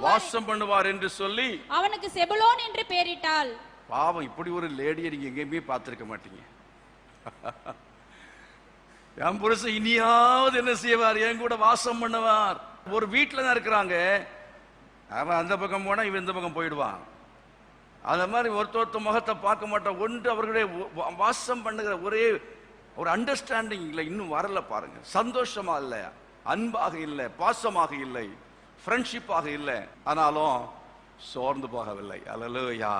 வாசம் பண்ணுவார் என்று சொல்லி
அவனுக்கு செபுலோன் என்று பெயரிட்டாள்.
பாவம், இப்படி ஒரு லேடியை நீங்க எங்கேயுமே பார்த்திருக்க மாட்டீங்க. என் புருஷன் இனியாவது என்ன செய்வார், என் கூட வாசம் பண்ணுவார். ஒரு வீட்டில் தான் இருக்கிறாங்க, அவன் அந்த பக்கம் போனா இவன் இந்த பக்கம் போயிடுவான். அந்த மாதிரி ஒருத்த முகத்தை பார்க்க மாட்டான். ஒன்று அவர்களுடைய வாசம் பண்ணுகிற ஒரே ஒரு அண்டர்ஸ்டாண்டிங் இல்லை, இன்னும் வரல பாருங்க. சந்தோஷமா இல்லை, அன்பாக இல்லை, பாசமாக இல்லை, ஃப்ரெண்ட்ஷிப்பாக இல்லை. ஆனாலும் சோர்ந்து போகவில்லை. அல்லேலூயா.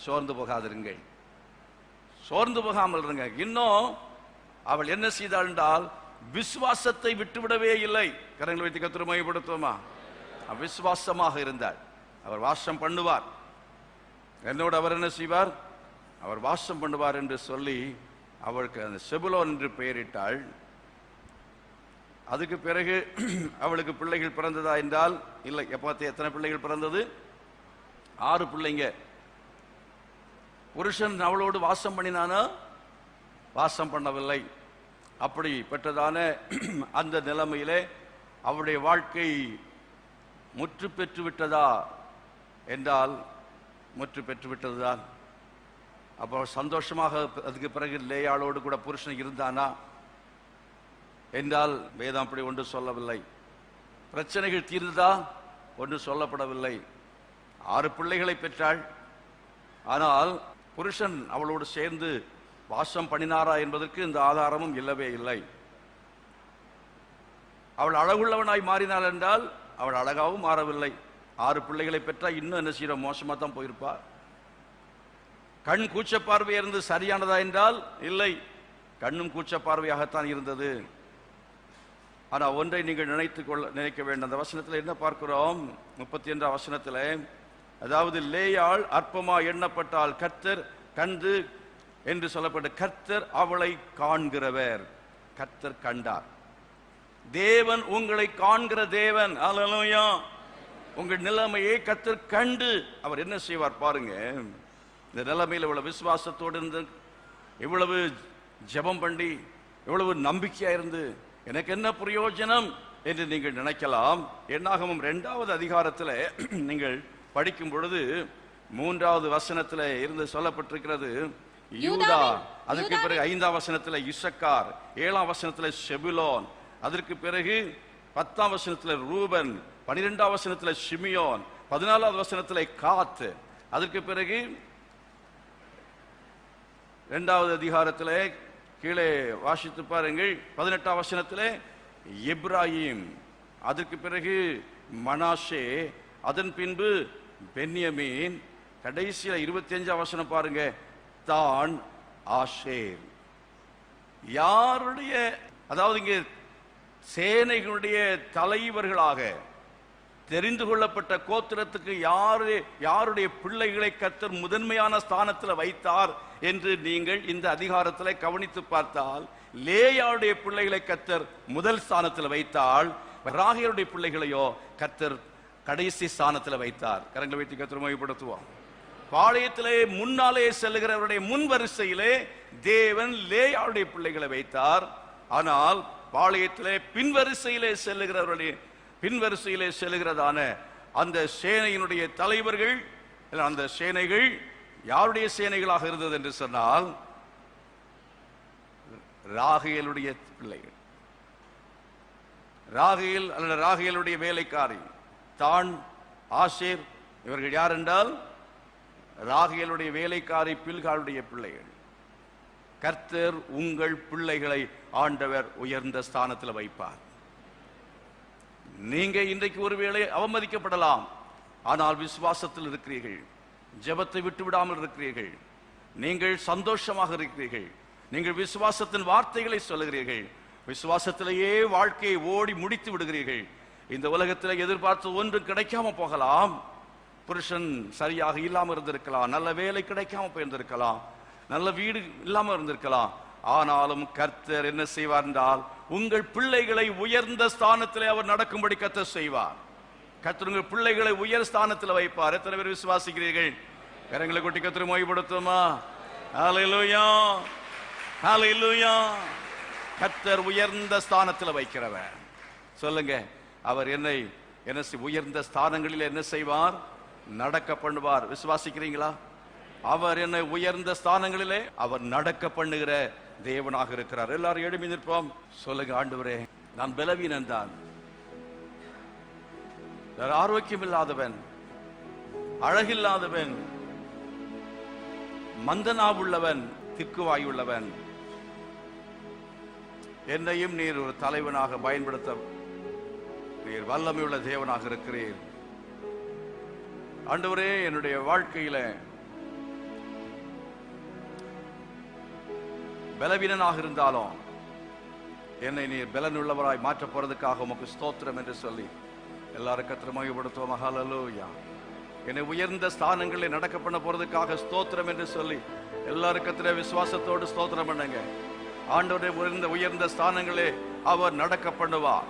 சோர்ந்து போகாதிருங்கள், சோர்ந்து போகாமல் இருங்க. இன்னும் அவள் என்ன செய்தாள் என்றால் விசுவாசத்தை விட்டுவிடவே இல்லை. கரங்களை வைத்து கர்த்தரை மகிமைப்படுத்துவோமா? விசுவாசமாக இருந்தாள். அவர் வாசம் பண்ணுவார், என்னோடு அவர் என்ன செய்வார், அவர் வாசம் பண்ணுவார் என்று சொல்லி அவளுக்கு அந்த செபுலோன் என்று பெயரிட்டாள். அதுக்கு பிறகு அவளுக்கு பிள்ளைகள் பிறந்ததா என்றால் இல்லை. எப்போ எத்தனை பிள்ளைகள் பிறந்தது? 6 பிள்ளைங்க. புருஷன் அவளோடு வாசம் பண்ணினானா? வாசம் பண்ணவில்லை. அப்படி பெற்றதான அந்த நிலைமையிலே அவருடைய வாழ்க்கை முற்று பெற்று விட்டதா என்றால் முற்று பெற்று விட்டதுதான். அப்போ சந்தோஷமாக அதுக்கு பிறகு லேயாளோடு கூட புருஷன் இருந்தானா என்றால் வேதம் அப்படி ஒன்று சொல்லவில்லை. பிரச்சனைகள் தீர்ந்ததா? ஒன்று சொல்லப்படவில்லை. 6 பிள்ளைகளை பெற்றாள். ஆனால் புருஷன் அவளோடு சேர்ந்து வாசம் பண்ணினாரா என்பதற்கு இந்த ஆதாரமும் இல்லவே இல்லை. அவள் அழகுள்ளவனாய் மாறினாள் என்றால் அவள் அழகாவும் மாறவில்லை. 6 பிள்ளைகளை பெற்றா இன்னும் என்ன செய்ய, மோசமாக தான் போயிருப்பார். கண் கூச்ச பார்வையாக இருந்து சரியானதா என்றால் இல்லை, கண்ணும் கூச்ச பார்வையாகத்தான் இருந்தது. ஆனால் ஒன்றை நீங்கள் நினைக்க வேண்டும். அந்த வசனத்தில் என்ன பார்க்கிறோம்? 31 வசனத்தில், அதாவது லேயாள் அற்பமா எண்ணப்பட்டால் கர்த்தர் கண்டு என்று சொல்லப்பட்ட, கர்த்தர் அவளை காண்கிறவர். கர்த்தர் கண்டார். தேவன் உங்களை காண்கிற தேவன். அல்லேலூயா. உங்கள் நிலைமையை கர்த்தர் கண்டு அவர் என்ன செய்வார் பாருங்க. இந்த நிலைமையில் இவ்வளவு விசுவாசத்தோடு இருந்து, இவ்வளவு ஜெபம் பண்ணி, இவ்வளவு நம்பிக்கையா இருந்து எனக்கு என்ன பிரயோஜனம் என்று நீங்கள் நினைக்கலாம். என்னாகமம் 2வது அதிகாரத்தில் நீங்கள் படிக்கும் பொழுது 3வது வசனத்தில் இருந்து சொல்லப்பட்டிருக்கிறது யூதா. அதற்கு பிறகு 5ஆம் வசனத்தில் இசக்கார், 7ஆம் வசனத்தில் செபுலோன், அதற்கு பிறகு 10ஆம் வசனத்தில் ரூபன், 12ஆம் வசனத்தில் சிமியோன், 14வது வசனத்தில் காத், அதற்கு பிறகு 2வது அதிகாரத்தில் கீழே வாசித்து பாருங்கள் 18ஆம் வசனத்தில் எப்ராஹிம், அதற்கு பிறகு மனாசே, அதன் பின்பு பென்யமீன், கடைசியில் 25ஆம் வசனம் பாருங்க தான் ஆஷேர். யாருடைய, அதாவது இங்கே சேனைகளுடைய தலைவர்களாக தெரிந்து கொள்ளப்பட்ட கோத்திரத்துக்கு யாருடைய பிள்ளைகளை கர்த்தர் முதன்மையான ஸ்தானத்தில் வைத்தார் என்று நீங்கள் இந்த அதிகாரத்தில் கவனித்து பார்த்தால், லேயாளுடைய பிள்ளைகளை கர்த்தர் முதல் ஸ்தானத்தில் வைத்தால், ராகேலுடைய பிள்ளைகளையோ கர்த்தர் கடைசி ஸ்தானத்தில் வைத்தார். கரங்களை வைத்து கர்த்தர் மகிமைப்படுத்துவோம். பாளையத்திலே முன்னாலே செல்லுகிறவருடைய முன் வரிசையிலே தேவன் லேயாளுடைய பிள்ளைகளை வைத்தார். ஆனால் பாளையத்திலே பின்வரிசையிலே செல்லுகிறவருடைய பின்வரிசையிலே செல்லுகிறதான அந்த சேனையினுடைய தலைவர்கள், அந்த சேனைகள் யாருடைய சேனைகளாக இருந்தது என்று சொன்னால் ராகேலுடைய பிள்ளைகள். ராகேல் அல்லது ராகேலுடைய வேலைக்காரி தான், ஆஷேர், இவர்கள் யார் என்றால் ராகேலுடைய வேலைக்காரி பில்காளுடைய பிள்ளைகள். கர்த்தர் உங்கள் பிள்ளைகளை ஆண்டவர் உயர்ந்த ஸ்தானத்தில் வைப்பார். நீங்க இன்றைக்கு ஒருவேளை அவமதிக்கப்படலாம், ஆனால் விசுவாசத்தில் இருக்கிறீர்கள். ஜெபத்தை விட்டு விடாமல் இருக்கிறீர்கள். நீங்கள் சந்தோஷமாக இருக்கிறீர்கள். நீங்கள் விசுவாசத்தின் வார்த்தைகளை சொல்லுகிறீர்கள். விசுவாசத்திலேயே வாழ்க்கையை ஓடி முடித்து விடுகிறீர்கள். இந்த உலகத்தில் எதிர்பார்த்து ஒன்றும் கிடைக்காம போகலாம். புருஷன் சரியாக இல்லாமல் இருந்திருக்கலாம், நல்ல வேலை கிடைக்காம போயிருந்திருக்கலாம், நல்ல வீடு இல்லாம இருந்திருக்கலாம். ஆனாலும் கர்த்தர் என்ன செய்வார் என்றால், உங்கள் பிள்ளைகளை உயர்ந்த ஸ்தானத்திலே அவர் நடக்கும்படி கர்த்தர் செய்வார். கர்த்தர் உங்கள் பிள்ளைகளை உயர் ஸ்தானத்தில் வைப்பார். எத்தனை பேர் விசுவாசிக்கிறீர்கள்? கரங்களை கொட்டி கர்த்தரை மகிமைப்படுத்துமா? ஹல்லேலூயா, ஹல்லேலூயா. கர்த்தர் உயர்ந்த ஸ்தானத்தில் வைக்கிறவர். சொல்லுங்க, அவர் என்னை உயர்ந்த ஸ்தானங்களில் என்ன செய்வார்? நடக்க பண்ணுவார். விசுவாசிக்கிறீங்களா? அவர் என்னை உயர்ந்த ஸ்தானங்களிலே அவர் நடக்க பண்ணுகிற தேவனாக இருக்கிறார். எல்லாரும் எழுப்பி நிற்போம். சொல்லுங்க, ஆண்டவரே, நான் பலவீனன் தான், ஆரோக்கியம் இல்லாதவன், அழகில்லாதவன், மந்தனாவுள்ளவன், திக்குவாயுள்ளவன். என்னையும் நீர் ஒரு தலைவனாக பயன்படுத்த நீர் வல்லமையுள்ள தேவனாக இருக்கிறீர். ஆண்டவரே, என்னுடைய வாழ்க்கையில பலவீனனாக இருந்தாலும் என்னை நீர் பலனுள்ளவராய் மாற்ற போறதுக்காக உமக்கு ஸ்தோத்திரம் என்று சொல்லி எல்லாரும் கர்த்தரை மகிமைப்படுத்துவோம். ஹல்லேலூயா. என்னை உயர்ந்த ஸ்தானங்களில் நடக்க பண்ண போறதுக்காக ஸ்தோத்திரம் என்று சொல்லி எல்லாரும் கர்த்தரை விசுவாசத்தோடு ஸ்தோத்திரம் பண்ணுங்க. ஆண்டவரே, உயர்ந்த ஸ்தானங்களே அவர் நடக்க பண்ணுவார்.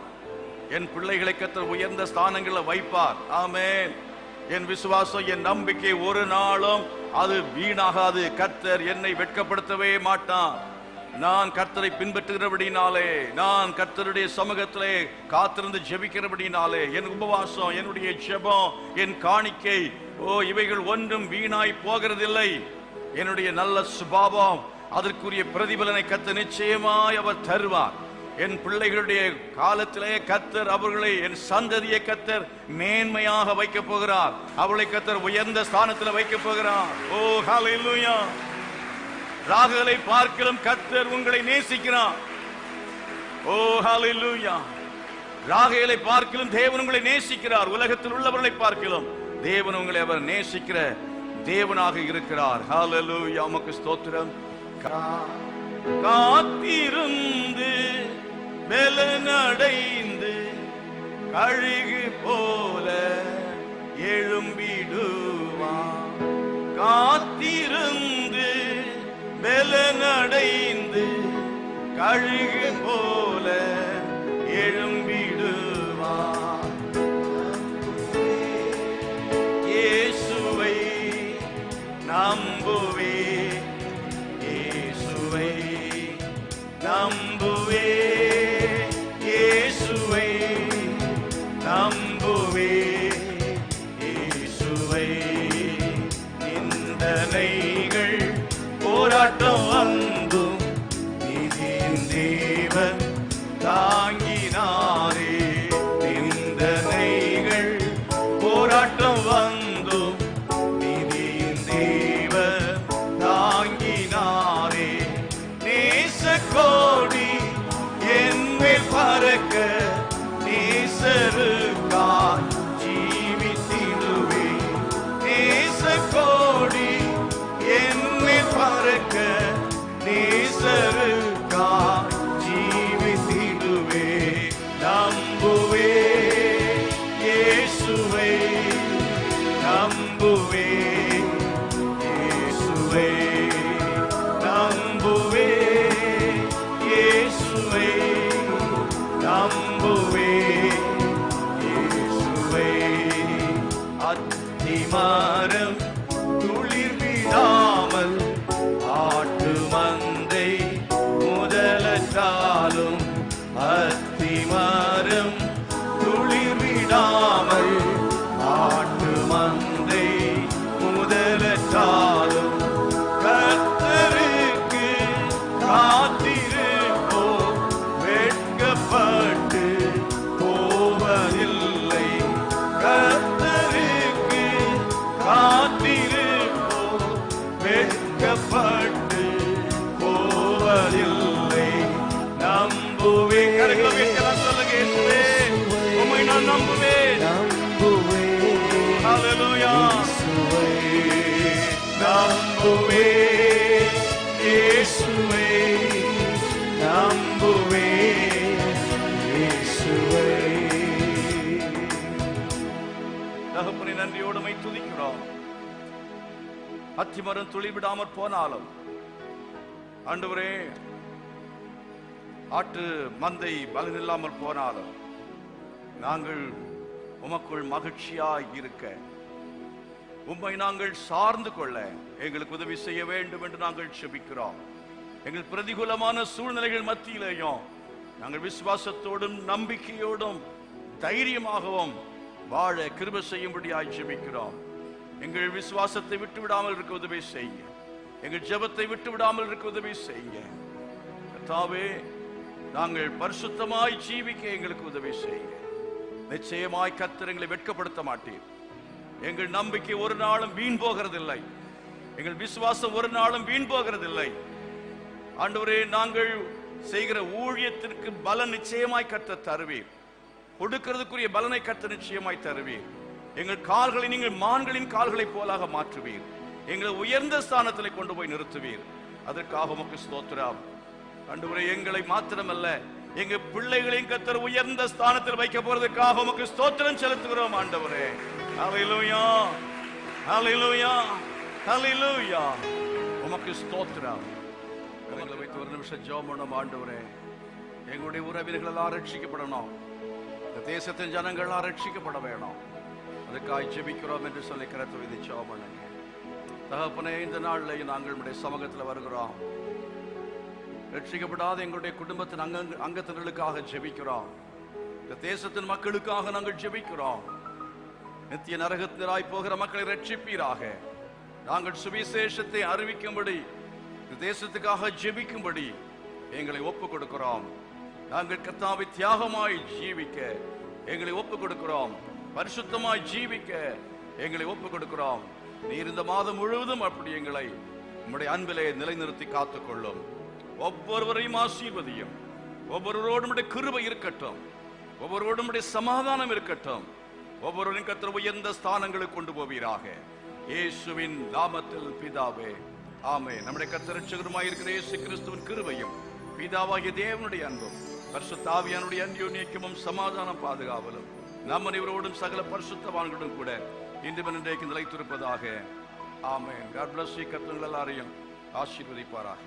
என் பிள்ளைகளை கர்த்தர் உயர்ந்த ஸ்தானங்களில் வைப்பார். ஆமென். என் விசுவாசம், என் நம்பிக்கை ஒரு நாளும் அது வீணாகாது. கர்த்தர் என்னை வெட்கப்படுத்தவே மாட்டான். நான் கர்த்தரை பின்பற்றுகிறபடினாலே, நான் கர்த்தருடைய சமூகத்திலே காத்திருந்து ஜெபிக்கிறபடினாலே, என் உபவாசம், என்னுடைய ஜெபம், என் காணிக்கை, இவைகள் ஒன்றும் வீணாய் போகிறதில்லை. என்னுடைய நல்ல சுபாவம், அதற்குரிய பிரதிபலனை கர்த்தர் நிச்சயமாய் அவர் தருவார். என் பிள்ளைகளுடைய காலத்திலே கர்த்தர் அவர்களை, என் சந்ததியை கர்த்தர் மேன்மையாக வைக்க போகிறார். அவளை கர்த்தர் உயர்ந்த ஸ்தானத்தில் வைக்க போகிறார். ஓ ஹல்லேலூயா. ராகலை பார்க்கிலும் கர்த்தர் உங்களை நேசிக்கிறார். ஓ ஹல்லேலூயா. ராகலை பார்க்கிலும் தேவன் உங்களை நேசிக்கிறார். உலகத்தில் உள்ளவர்களை பார்க்கிலும் தேவன் உங்களை அவர் நேசிக்கிற தேவனாக இருக்கிறார். ஹல்லேலூயா. உமக்கு ஸ்தோத்திரம். காத்திருந்து பலனடைந்து கழுகு போல எழும்பிடுவான். காத்திருந்து பலனடைந்து கழுகு போல எழும்பிடுவான். இயேசுவை நம்புவே, இயேசுவை நம்புவே, இயேசுவை நம்புவே, இயேசுவை. நிந்தனைகள் போராட்டம் வந்தும் நீதியின் தேவன் தாங்கினாரே. நிந்தனைகள் போராட்டம் வந்தும் நீதியின் தேவன் தாங்கினாரே. நேசக்கோடி என்மேல் பறக்க நேசருக்காய் ஜீவித்திடுவே. நேசக்கோடி என்மேல் பறக்க நேசருக்காய் ஜீவித்திடுவே. நம்புவே இயேசுவை, நம்புவே இயேசுவை, நம்புவே இயேசுவை, நம்புவே இயேசுவை. அத்திமரம் துளிர் விடாமல் அத்திமரம் துளிவிடாமற் போனாலும், ஆண்டவரே ஆட்டு மந்தை பலனில்லாமல் போனாலும் நாங்கள் உமக்குள் மகிழ்ச்சியாய் இருக்க, உம்மை நாங்கள் சார்ந்து கொள்ள எங்களுக்கு உதவி செய்ய வேண்டும் என்று நாங்கள் செபிக்கிறோம். எங்கள் பிரதிகூலமான சூழ்நிலைகள் மத்தியிலேயும் நாங்கள் விசுவாசத்தோடும் நம்பிக்கையோடும் தைரியமாகவும் வாழ கிருபை செய்யும்படியாய் ஜெபிக்கிறோம். எங்கள் விசுவாசத்தை விட்டு விடாமல் இருக்க உதவி செய்யுங்க. எங்கள் ஜெபத்தை விட்டு விடாமல் இருக்க உதவி செய்யுங்க. கர்த்தாவே, நாங்கள் பரிசுத்தமாய் ஜீவிக்க எங்களுக்கு உதவி செய்யுங்க. நிச்சயமாய் கர்த்தர் எங்களை வெட்கப்படுத்த மாட்டீர். எங்கள் நம்பிக்கை ஒரு நாளும் வீண் போகிறதில்லை. எங்கள் விசுவாசம் ஒரு நாளும் வீண் போகிறதில்லை. ஆண்டவரே, நாங்கள் செய்கிற ஊழியத்திற்கு பலன் நிச்சயமாய் கர்த்தர் தருவீர். கொடுக்கிறதுக்குரிய பலனை கர்த்தர் நிச்சயமாய் தருவீர். எங்கள் கால்களை நீங்கள் மான்களின் கால்களை போலாக மாற்றுவீர். எங்களை உயர்ந்த ஸ்தானத்தில் கொண்டு போய் நிறுத்துவீர். அதற்காக உமக்கு ஸ்தோத்திரம். ஆண்டவரே, எங்களை மாத்திரமல்ல, எங்க பிள்ளைகளையும் கர்த்தர் உயர்ந்த ஸ்தானத்தில் வைக்க போறதுக்காக உமக்கு ஸ்தோத்திரம் செலுத்துகிறோம். ஆண்டவரே, ஹல்லேலூயா, ஹல்லேலூயா, ஹல்லேலூயா. உமக்கு ஸ்தோத்திரம். கரங்களை வைத்து ஒரு நிமிஷம் ஜெபம் பண்ணுவோம். ஆண்டவரே, எங்களுடைய உறவினர்கள் எல்லாம் ரட்சிக்கப்படணும். இந்த தேசத்தின் ஜனங்கள் எல்லாம் ரட்சிக்கப்பட வேணும். அதுக்காக ஜெபிக்கிறோம் என்று சொல்லி கரத்தை வைத்து ஜெபம் பண்ணுங்க. தகப்பனே, இந்த நாளில் நாங்கள் நம்முடைய சமூகத்தில் வருகிறோம். ரட்சிக்கப்படாத எங்களுடைய குடும்பத்தின் அங்கத்தினர்களுக்காக ஜெபிக்கிறோம். இந்த தேசத்தின் மக்களுக்காக நாங்கள் ஜெபிக்கிறோம். நித்திய நரகத்தினராய் போகிற மக்களை ரட்சிப்பீராக. நாங்கள் சுவிசேஷத்தை அறிவிக்கும்படி, இந்த தேசத்துக்காக ஜெபிக்கும்படி எங்களை ஒப்புக் கொடுக்கிறோம். நாங்கள் கர்த்தாவை தியாகமாய் ஜீவிக்க எங்களை ஒப்புக் கொடுக்கிறோம். பரிசுத்தமாய் ஜீவிக்க எங்களை ஒப்புக் கொடுக்கிறோம். நீர் இந்த மாதம் முழுவதும் அப்படி எங்களை உம்முடைய அன்பிலே நிலைநிறுத்தி காத்துக்கொள்ளும். ஒவ்வொருவரையும் ஆசீர்வதியும். ஒவ்வொருவரோடும் கிருபை இருக்கட்டும். ஒவ்வொருவரோடும் சமாதானம் இருக்கட்டும். ஒவ்வொருவரையும் கர்த்தர் உயர்ந்த ஸ்தானங்களுக்கு கொண்டு போவீராக. இயேசுவின் நாமத்தில் பிதாவே, ஆமென். நம்முடைய கர்த்தர் இரட்சகருமாய் இருக்கிற இயேசு கிறிஸ்துவின் கிருபையும் பிதாவாகிய தேவனுடைய அன்பும் பரிசுத்த ஆவியானுடைய அந்யோன்யமும் சமாதானம் பாதுகாவலும் நம் அனைவரோடும் சகல பரிசுத்தவான்களுடன் கூட இன்றும் இன்றைக்கு நிலைத்திருப்பதாக. ஆமென். God bless you. கர்த்தர் எல்லாரையும் ஆசீர்வதிப்பாராக.